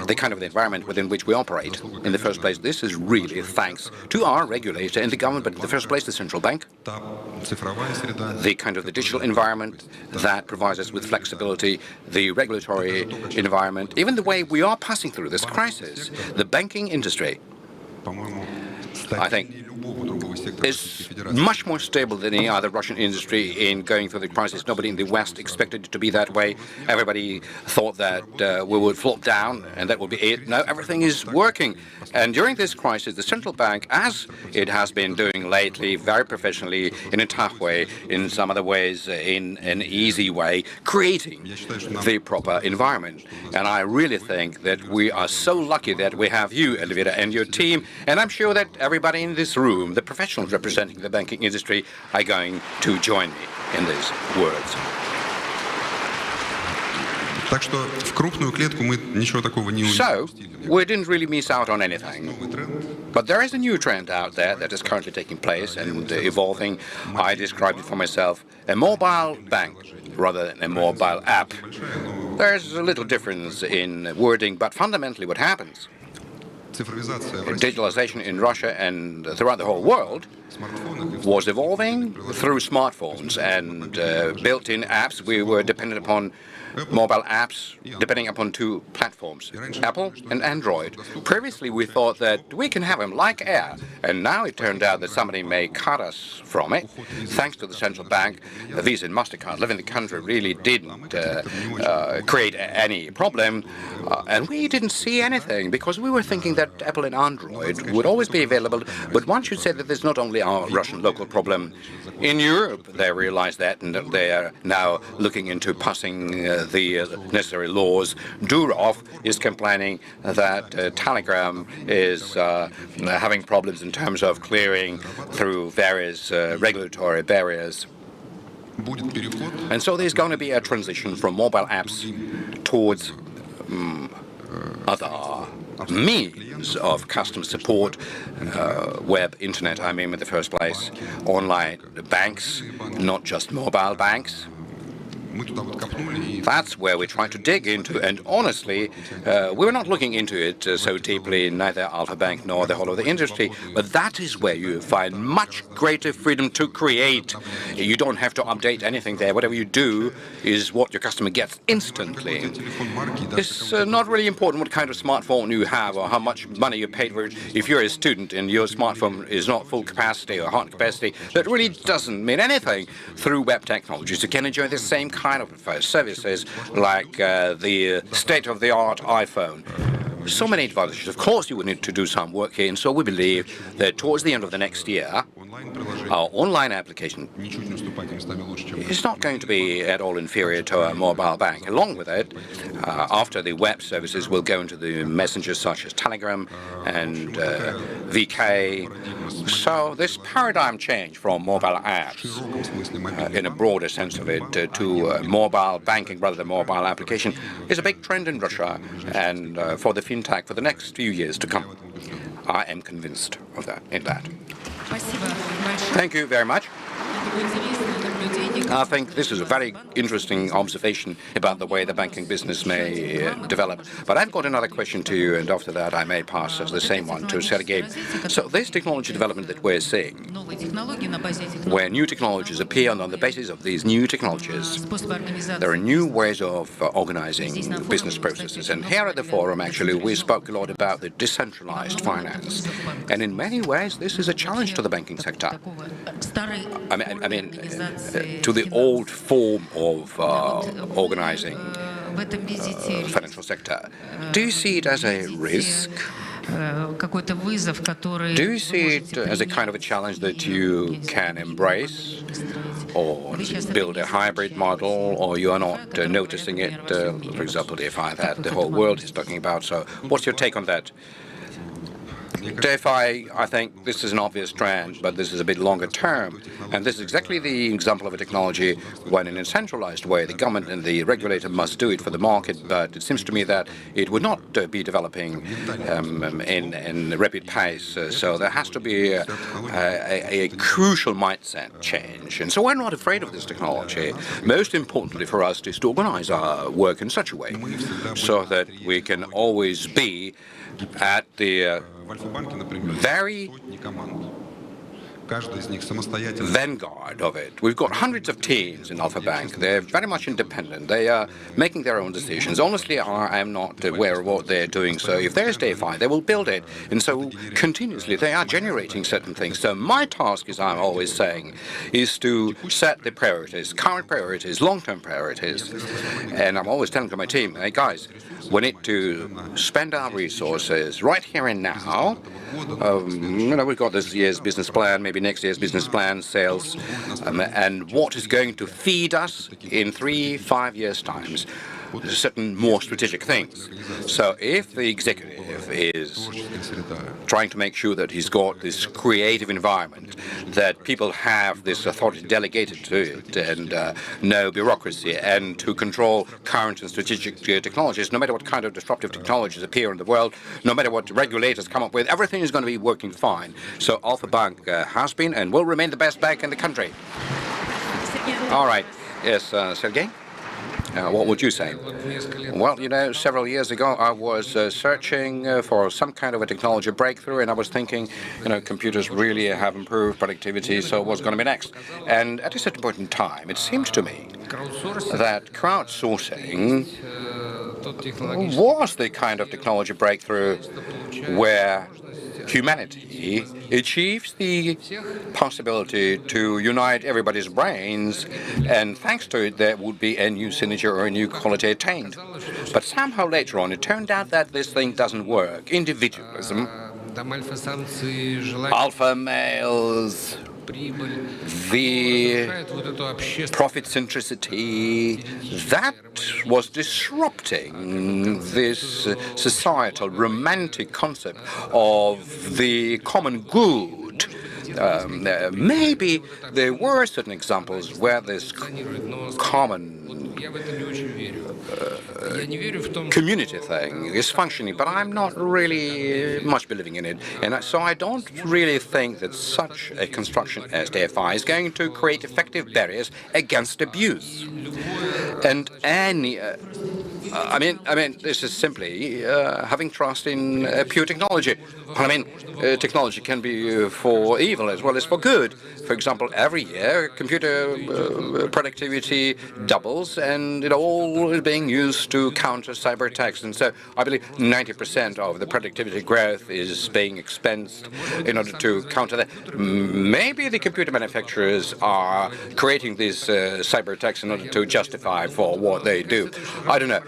[SPEAKER 1] the kind of the environment within which we operate. In the first place, this is really thanks to our regulator and the government, but in the first place, the central bank. The kind of the digital environment that provides us with flexibility, the regulatory environment, even the way we are passing through this crisis. The banking industry, I think, is much more stable than any other Russian industry in going through the crisis. Nobody in the West expected it to be that way. Everybody thought that we would flop down and that would be it. No, everything is working. And during this crisis, the central bank, as it has been doing lately, very professionally, in a tough way, in some other ways, in an easy way, creating the proper environment. And I really think that we are so lucky that we have you, Elvira, and your team. And I'm sure that everybody in this room, the professionals representing the banking industry, are going to join me in these words. So, we didn't really miss out on anything. But there is a new trend out there that is currently taking place and evolving. I described it for myself, a mobile bank rather than a mobile app. There's a little difference in wording, but fundamentally what happens, digitalization in Russia and throughout the whole world was evolving through smartphones and built-in apps. We were dependent upon mobile apps, depending upon two platforms, Apple and Android. Previously, we thought that we can have them like air, and now it turned out that somebody may cut us from it. Thanks to the central bank, Visa and MasterCard living in the country really didn't create any problem, and we didn't see anything because we were thinking that Apple and Android would always be available. But one should say that there's not only our Russian local problem. In Europe, they realize that, and they are now looking into passing the necessary laws. Durov is complaining that Telegram is having problems in terms of clearing through various regulatory barriers. And so there's going to be a transition from mobile apps towards other means of customer support, web, internet, I mean, in the first place, online banks, not just mobile banks. That's where we try to dig into, and honestly, we're not looking into it so deeply, neither Alfa-Bank nor the whole of the industry, but that is where you find much greater freedom to create. You don't have to update anything there. Whatever you do is what your customer gets instantly. It's not really important what kind of smartphone you have or how much money you paid for it. If you're a student and your smartphone is not full capacity or hard capacity, that really doesn't mean anything. Through web technologies, you can enjoy the same kind of services like the state-of-the-art iPhone. so many advantages. Of course, you will need to do some work here, and so we believe that towards the end of the next year, our online application is not going to be at all inferior to a mobile bank. Along with it, after the web services will go into the messengers such as Telegram and VK. So this paradigm change from mobile apps, in a broader sense of it, to mobile banking rather than mobile application, is a big trend in Russia and for the fintech for the next few years to come. I am convinced of that. Thank you very much. I think this is a very interesting observation about the way the banking business may develop. But I've got another question to you, and after that I may pass the same one to Sergey. So this technology development that we're seeing, where new technologies appear, and on the basis of these new technologies, there are new ways of organizing business processes. And here at the forum, actually, we spoke a lot about the decentralized finance. And in many ways, this is a challenge to the banking sector. I mean, to the old form of organizing financial sector. Do you see it as a risk? Do you see it as a kind of a challenge that you can embrace, or build a hybrid model, or you are not noticing it, for example, DeFi that the whole world is talking about? So what's your take on that? DeFi, I think this is an obvious trend, but this is a bit longer term. And this is exactly the example of a technology when in a centralized way the government and the regulator must do it for the market, but it seems to me that it would not be developing in rapid pace. So there has to be a crucial mindset change. And so we're not afraid of this technology. Most importantly for us is to organize our work in such a way so that we can always be at the very vanguard of it. We've got hundreds of teams in Alfa-Bank. They're very much independent. They are making their own decisions. Honestly, I am not aware of what they're doing. So if there's DeFi, they will build it. And so continuously, they are generating certain things. So my task, as I'm always saying, is to set the priorities, current priorities, long-term priorities. And I'm always telling to my team, hey, guys, we need to spend our resources right here and now. We've got this year's business plan, maybe next year's business plan, sales, and what is going to feed us in 3-5 years' times. Certain more strategic things. So if the executive is trying to make sure that he's got this creative environment, that people have this authority delegated to it, and no bureaucracy, and to control current and strategic technologies, no matter what kind of disruptive technologies appear in the world, no matter what regulators come up with, everything is going to be working fine. So Alfa-Bank has been and will remain the best bank in the country. All right. Yes, Sergey? What would you say? Well, several years ago, I was searching for some kind of a technology breakthrough, and I was thinking, computers really have improved productivity, so what's going to be next? And at a certain point in time, it seemed to me that crowdsourcing was the kind of technology breakthrough where humanity achieves the possibility to unite everybody's brains, and thanks to it there would be a new synergy or a new quality attained. But somehow later on it turned out that this thing doesn't work. Individualism, alpha males, the profit centricity, that was disrupting this societal romantic concept of the common good. Maybe there were certain examples where this common community thing is functioning, but I'm not really much believing in it. And so I don't really think that such a construction as DeFi is going to create effective barriers against abuse. And any this is simply having trust in pure technology. Technology can be for evil as well as for good. For example, every year computer productivity doubles, and it all is being used to counter cyber attacks. And so I believe 90% of the productivity growth is being expensed in order to counter that. Maybe the computer manufacturers are creating these cyber attacks in order to justify for what they do. I don't know.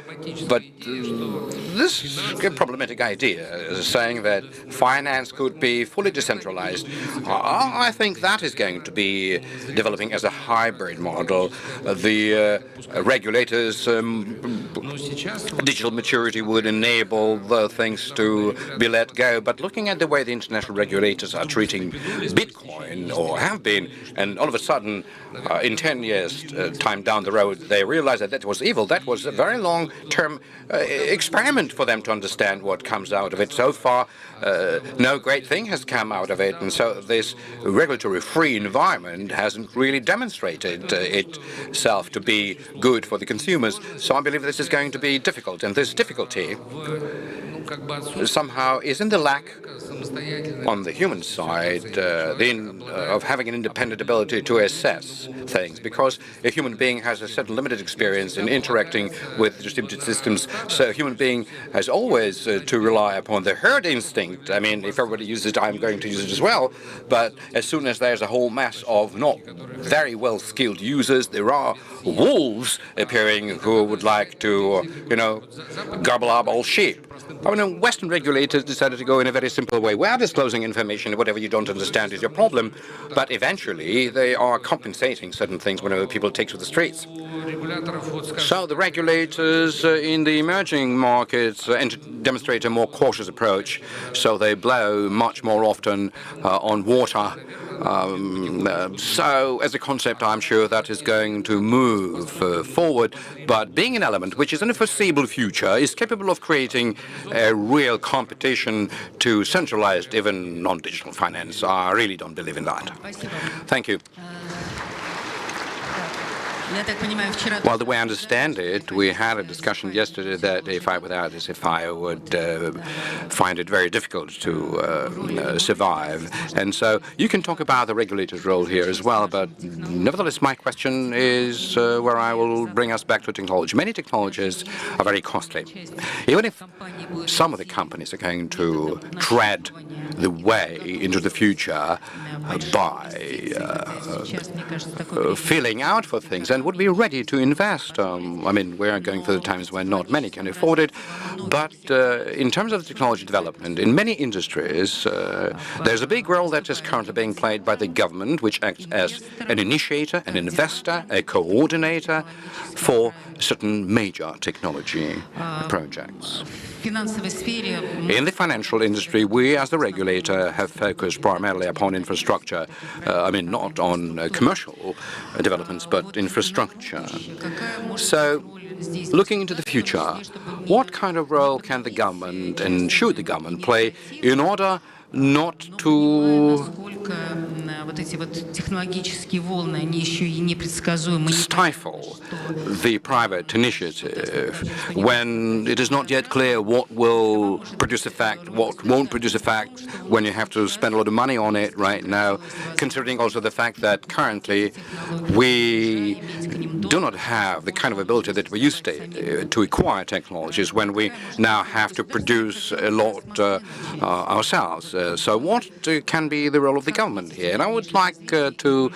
[SPEAKER 1] But this problematic idea, saying that finance could be fully decentralized, I think that is going to be developing as a hybrid model. The regulators' digital maturity would enable the things to be let go. But looking at the way the international regulators are treating Bitcoin, or have been, and all of a sudden, in 10 years' time down the road, they realize that that was evil. That was a very long-term experiment for them to understand what comes out of it. So far, no great thing has come out of it, and so this regulatory-free environment hasn't really demonstrated itself to be good for the consumers. So I believe this is going to be difficult, and this difficulty somehow is in the lack on the human side of having an independent ability to assess things, because a human being has a certain limited experience in interacting with distributed systems. So a human being has always to rely upon the herd instinct. I mean, if everybody uses it, I'm going to use it as well. But as soon as there's a whole mass of not very well-skilled users, there are wolves appearing who would like to, gobble up all sheep. I mean, Western regulators decided to go in a very simple way. We are disclosing information. Whatever you don't understand is your problem. But eventually, they are compensating certain things whenever people take to the streets. So the regulators in the emerging markets demonstrate a more cautious approach. So they blow much more often on water. So as a concept, I'm sure that is going to move forward. But being an element which is in a foreseeable future is capable of creating a real competition to centralized, even non-digital finance, I really don't believe in that. Thank you. Well, the way I understand it, we had a discussion yesterday that DeFi without CeFi would find it very difficult to survive. And so you can talk about the regulator's role here as well, but nevertheless, my question is where I will bring us back to technology. Many technologies are very costly. Even if some of the companies are going to tread the way into the future by filling out for things and would be ready to invest. I mean, we are going through the times when not many can afford it, but in terms of technology development, in many industries, there's a big role that is currently being played by the government, which acts as an initiator, an investor, a coordinator for certain major technology projects. In the financial industry, we as the regulator have focused primarily upon infrastructure. I mean, not on commercial developments, but infrastructure. So, looking into the future, what kind of role can the government and should the government play in order not to stifle the private initiative when it is not yet clear what will produce effect, what won't produce effect, when you have to spend a lot of money on it right now, considering also the fact that currently we do not have the kind of ability that we used to acquire technologies when we now have to produce a lot ourselves. So what can be the role of the government here? And I would like to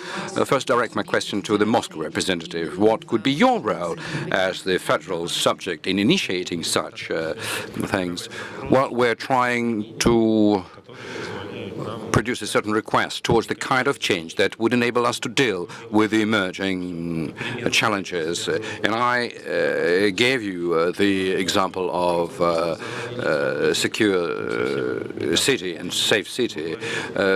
[SPEAKER 1] first direct my question to the Moscow representative. What could be your role as the federal subject in initiating such things? Well, we're trying to produce a certain request towards the kind of change that would enable us to deal with the emerging challenges. And I gave you the example of secure city and safe city.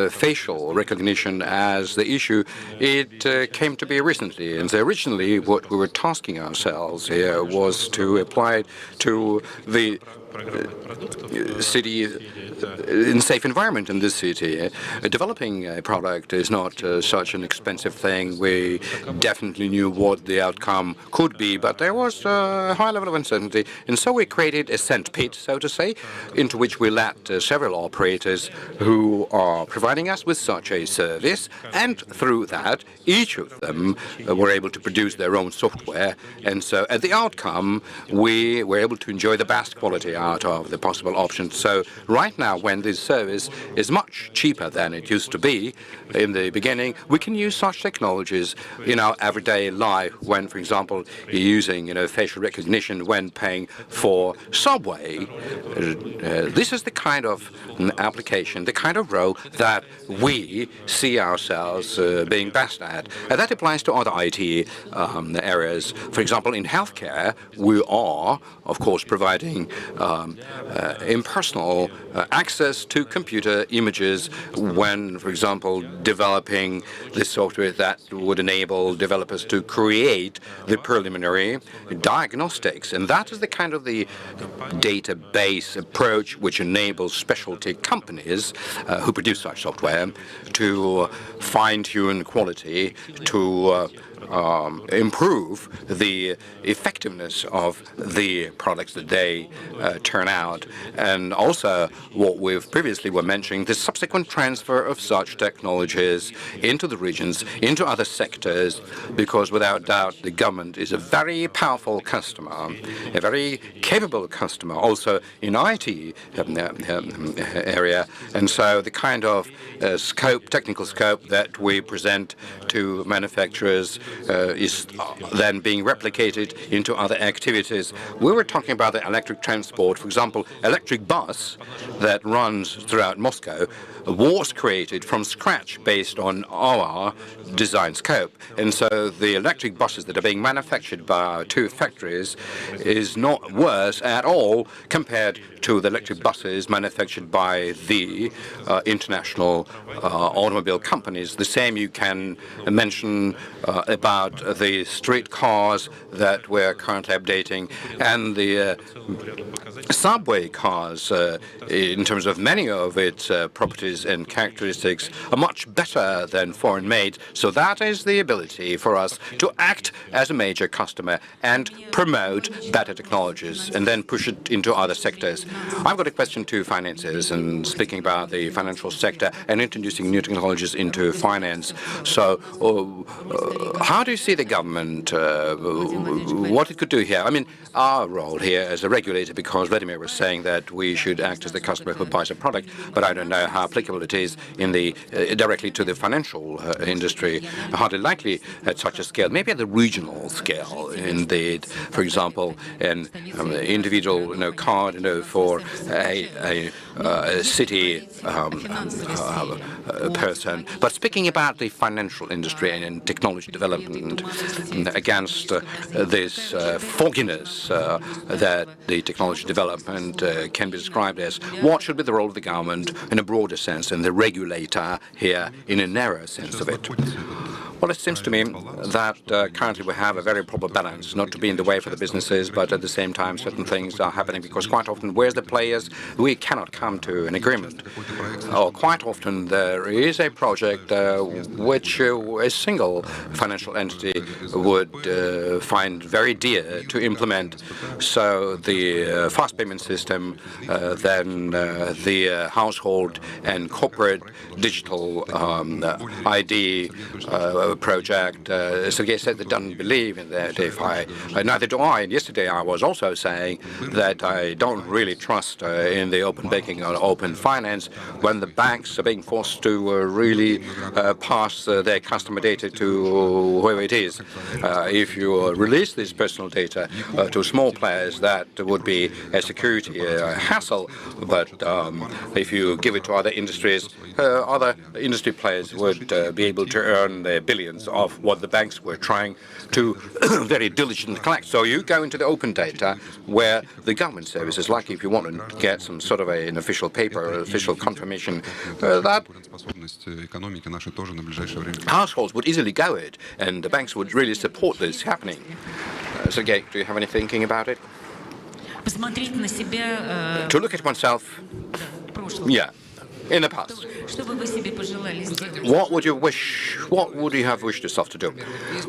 [SPEAKER 1] Facial recognition as the issue, it came to be recently. And so originally what we were tasking ourselves here was to apply it to the city in safe environment in this city. Developing a product is not such an expensive thing. We definitely knew what the outcome could be, but there was a high level of uncertainty. And so we created a sandpit, so to say, into which we let several operators who are providing us with such a service. And through that, each of them were able to produce their own software. And so at the outcome, we were able to enjoy the best quality out of the possible options. So right now, when this service is much cheaper than it used to be in the beginning, we can use such technologies in our everyday life when, for example, you're using facial recognition when paying for subway. This is the kind of application, the kind of role that we see ourselves being best at. And that applies to other IT areas. For example, in healthcare, we are, of course, providing impersonal access to computer images when, for example, developing the software that would enable developers to create the preliminary diagnostics. And that is the kind of the database approach which enables specialty companies who produce such software to fine-tune quality, to improve the effectiveness of the products that they turn out. And also, what we've previously were mentioning, the subsequent transfer of such technologies into the regions, into other sectors, because without doubt the government is a very powerful customer, a very capable customer, also in IT area. And so the kind of technical scope that we present to manufacturers is then being replicated into other activities. We were talking about the electric transport. For example, electric bus that runs throughout Moscow was created from scratch based on our design scope. And so the electric buses that are being manufactured by our two factories is not worse at all compared to the electric buses manufactured by the international automobile companies. The same you can mention about the street cars that we're currently updating, and the subway cars, in terms of many of its properties and characteristics, are much better than foreign-made. So that is the ability for us to act as a major customer and promote better technologies and then push it into other sectors. I've got a question to finances, and speaking about the financial sector and introducing new technologies into finance. So how do you see the government, what it could do here? I mean, our role here as a regulator, because Vladimir was saying that we should act as the customer who buys a product, but I don't know how applicable it is in the directly to the financial industry. Hardly likely at such a scale, maybe at the regional scale, indeed. For example, an individual card for a city person. But speaking about the financial industry and technology development against this fogginess that the technology development can be described as, what should be the role of the government in a broader sense and the regulator here in a narrower sense of it? Well, it seems to me that currently we have a very proper balance, not to be in the way for the businesses, but at the same time certain things are happening, because quite often, where's the players, we cannot come to an agreement. Or quite often there is a project which a single financial entity would find very dear to implement. So the fast payment system, then the household and corporate digital ID project. Sergey said that doesn't believe in the DeFi. Neither do I. And yesterday I was also saying that I don't really trust in the open banking or open finance when the banks are being forced to really pass their customer data to whoever it is. If you release this personal data to small players, that would be a security hassle. But if you give it to other industries, other industry players would be able to earn their billions of what the banks were trying to very diligently collect. So you go into the open data where the government services, like if you want to get some sort of an official paper or official confirmation, that households would easily go it, and the banks would really support this happening. Sergey, do you have any thinking about it? To look at oneself, yeah, in the past. What would you have wished yourself to do?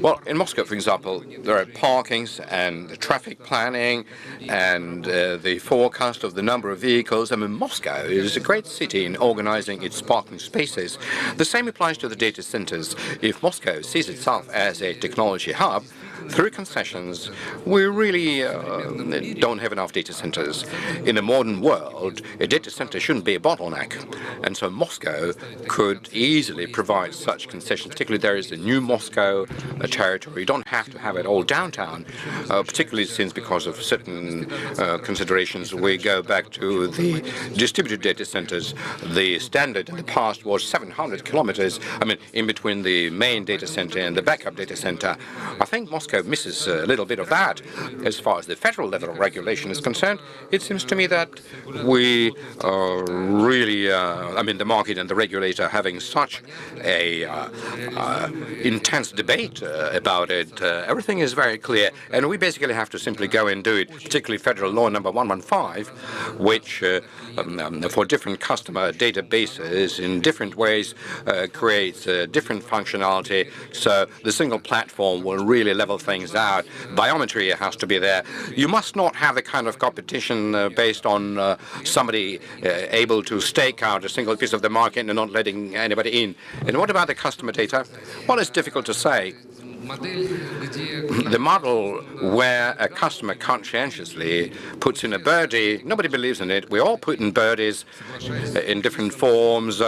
[SPEAKER 1] Well, in Moscow, for example, there are parkings and traffic planning and the forecast of the number of vehicles. I mean, Moscow is a great city in organizing its parking spaces. The same applies to the data centers. If Moscow sees itself as a technology hub, through concessions, we really don't have enough data centers. In a modern world, a data center shouldn't be a bottleneck. And so Moscow could easily provide such concessions. Particularly there is a new Moscow territory. You don't have to have it all downtown, particularly since because of certain considerations we go back to the distributed data centers. The standard in the past was 700 kilometers, in between the main data center and the backup data center. I think Moscow misses a little bit of that. As far as the federal level of regulation is concerned, it seems to me that we are really, the market and the regulator are having such a intense debate about it. Everything is very clear, and we basically have to simply go and do it, particularly Federal Law number 115, which for different customer databases in different ways creates different functionality. So the single platform will really level things out. Biometry has to be there. You must not have the kind of competition based on somebody able to stake out a single piece of the market and not letting anybody in. And what about the customer data? Well, it's difficult to say. The model where a customer conscientiously puts in a birdie, nobody believes in it. We all put in birdies in different forms,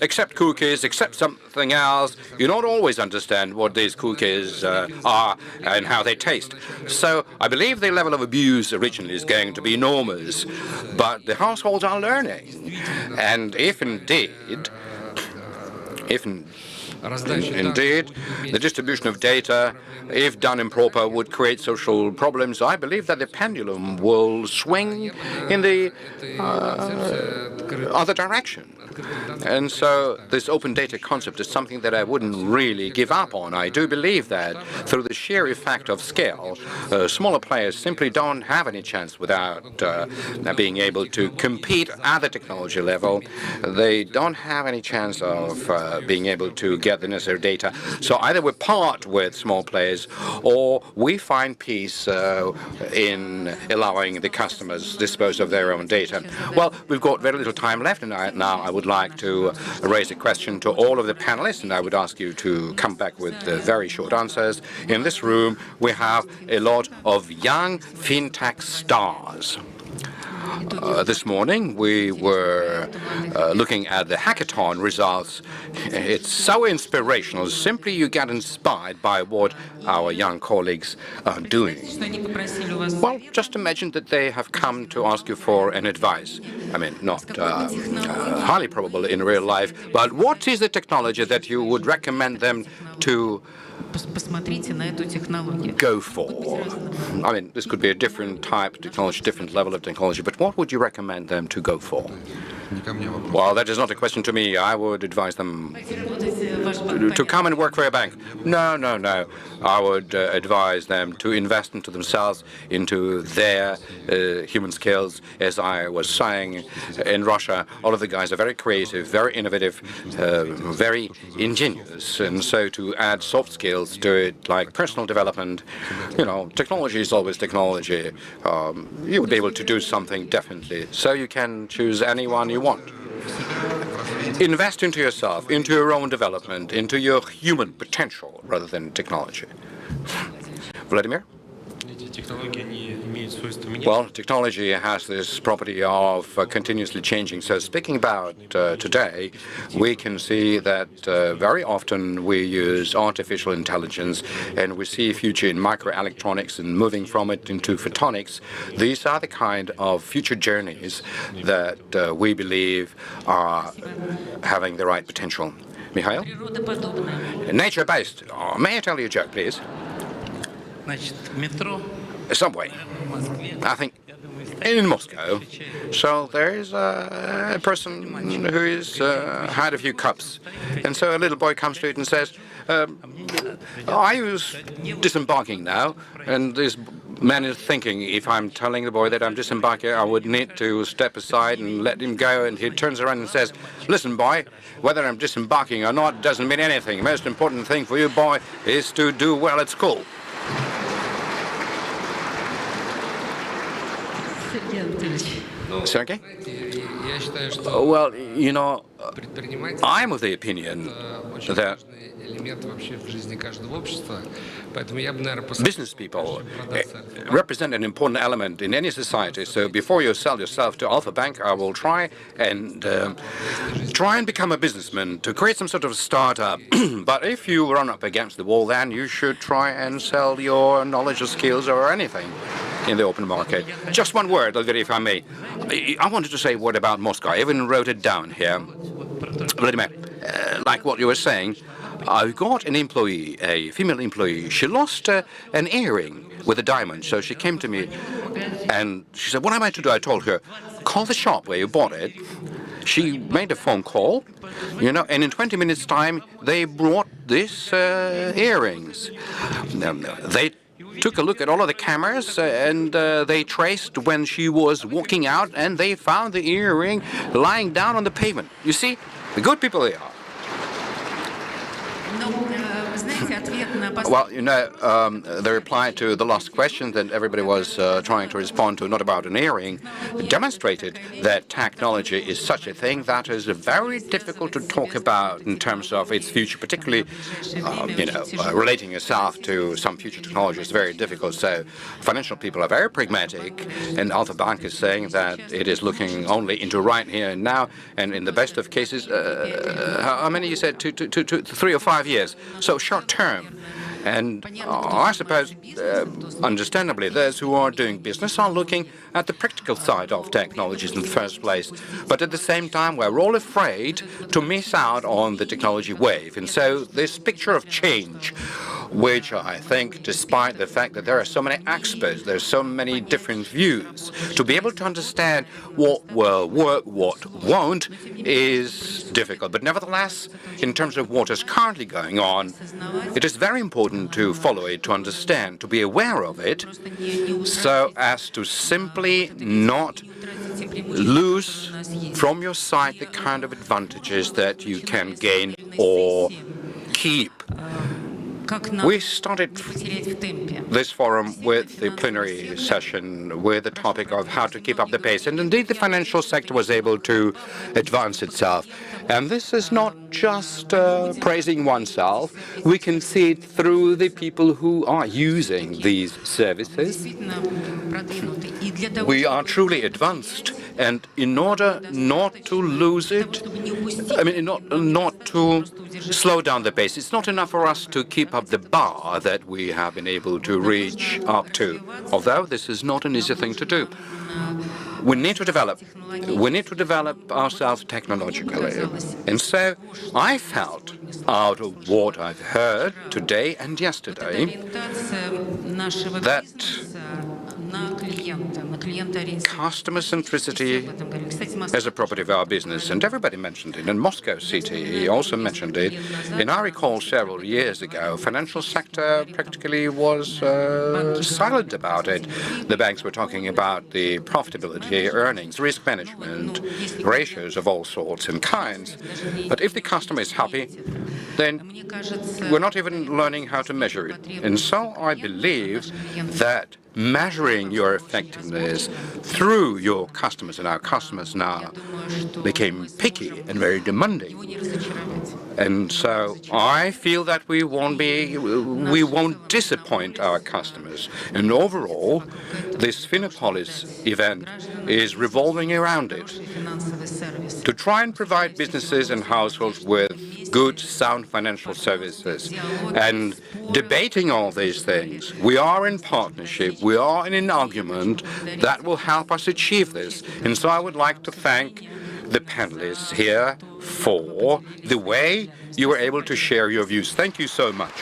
[SPEAKER 1] except cookies, except something else. You don't always understand what these cookies are and how they taste. So I believe the level of abuse originally is going to be enormous, but the households are learning. And if indeed, the distribution of data, if done improper, would create social problems, I believe that the pendulum will swing in the other direction. And so this open data concept is something that I wouldn't really give up on. I do believe that through the sheer effect of scale, smaller players simply don't have any chance without being able to compete at the technology level. They don't have any chance of being able to get the necessary data. So either we part with small players or we find peace in allowing the customers dispose of their own data. Well, we've got very little time left, and now I would like to raise a question to all of the panelists, and I would ask you to come back with very short answers. In this room, we have a lot of young fintech stars. This morning, we were looking at the hackathon results. It's so inspirational. Simply, you get inspired by what our young colleagues are doing. Well, just imagine that they have come to ask you for an advice. Not highly probable in real life, but what is the technology that you would recommend them to go for? This could be a different type of technology, different level of technology, but what would you recommend them to go for? Well, that is not a question to me. I would advise them to come and work for a bank. No. I would advise them to invest into themselves, into their human skills. As I was saying, in Russia, all of the guys are very creative, very innovative, very ingenious. And so to add soft skills to it, like personal development, technology is always technology. You would be able to do something definitely. So you can choose anyone you want. Invest into yourself, into your own development, into your human potential rather than technology. Vladimir? Well, technology has this property of continuously changing. So speaking about today, we can see that very often we use artificial intelligence, and we see a future in microelectronics and moving from it into photonics. These are the kind of future journeys that we believe are having the right potential. Mikhail? Nature-based. May I tell you a joke, please? Subway, I think, in Moscow. So there is a person who has had a few cups. And so a little boy comes to it and says, I was disembarking now. And this man is thinking, if I'm telling the boy that I'm disembarking, I would need to step aside and let him go. And he turns around and says, listen, boy, whether I'm disembarking or not doesn't mean anything. The most important thing for you, boy, is to do well at school. Sergey? Well, you know, I'm of the opinion that business people represent an important element in any society. So before you sell yourself to Alfa-Bank, I will try and become a businessman to create some sort of startup. But if you run up against the wall, then you should try and sell your knowledge or skills or anything in the open market. Just one word, Elvira, if I may. I wanted to say a word about Moscow. I even wrote it down here. Vladimir, like what you were saying, I got an employee, a female employee. She lost an earring with a diamond. So she came to me and she said, what am I to do? I told her, call the shop where you bought it. She made a phone call, you know, and in 20 minutes' time, they brought these earrings. They took a look at all of the cameras and they traced when she was walking out, and they found the earring lying down on the pavement. You see, the good people they are. Well, you know, the reply to the last question that everybody was trying to respond to, not about an earring, demonstrated that technology is such a thing that is very difficult to talk about in terms of its future, particularly, you know, relating yourself to some future technology is very difficult. So financial people are very pragmatic, and Alfa-Bank is saying that it is looking only into right here and now, and in the best of cases, how many you said, 3 or 5 years, so short term. And I suppose, understandably, those who are doing business are looking at the practical side of technologies in the first place. But at the same time, we're all afraid to miss out on the technology wave. And so this picture of change, which I think, despite the fact that there are so many experts, there's so many different views, to be able to understand what will work, what won't, is difficult. But nevertheless, in terms of what is currently going on, it is very important to follow it, to understand, to be aware of it, so as to simply not lose from your side the kind of advantages that you can gain or keep. We started this forum with the plenary session with the topic of how to keep up the pace. And indeed, the financial sector was able to advance itself. And this is not just praising oneself. We can see it through the people who are using these services. We are truly advanced. And in order not to lose it, I mean, not to slow down the pace, it's not enough for us to keep up the bar that we have been able to reach up to, although this is not an easy thing to do. We need to develop ourselves technologically. And so I felt, out of what I've heard today and yesterday, that customer centricity as a property of our business, and everybody mentioned it, and Moscow City also mentioned it. And I recall several years ago, financial sector practically was silent about it. The banks were talking about the profitability, earnings, risk management, ratios of all sorts and kinds. But if the customer is happy, then we're not even learning how to measure it. And so I believe that measuring your effectiveness through your customers, and our customers now became picky and very demanding. And so I feel that we won't disappoint our customers. And overall, this Finopolis event is revolving around it, to try and provide businesses and households with good, sound financial services. And debating all these things, we are in partnership, we are in an argument that will help us achieve this. And so I would like to thank the panelists here for the way you were able to share your views. Thank you so much.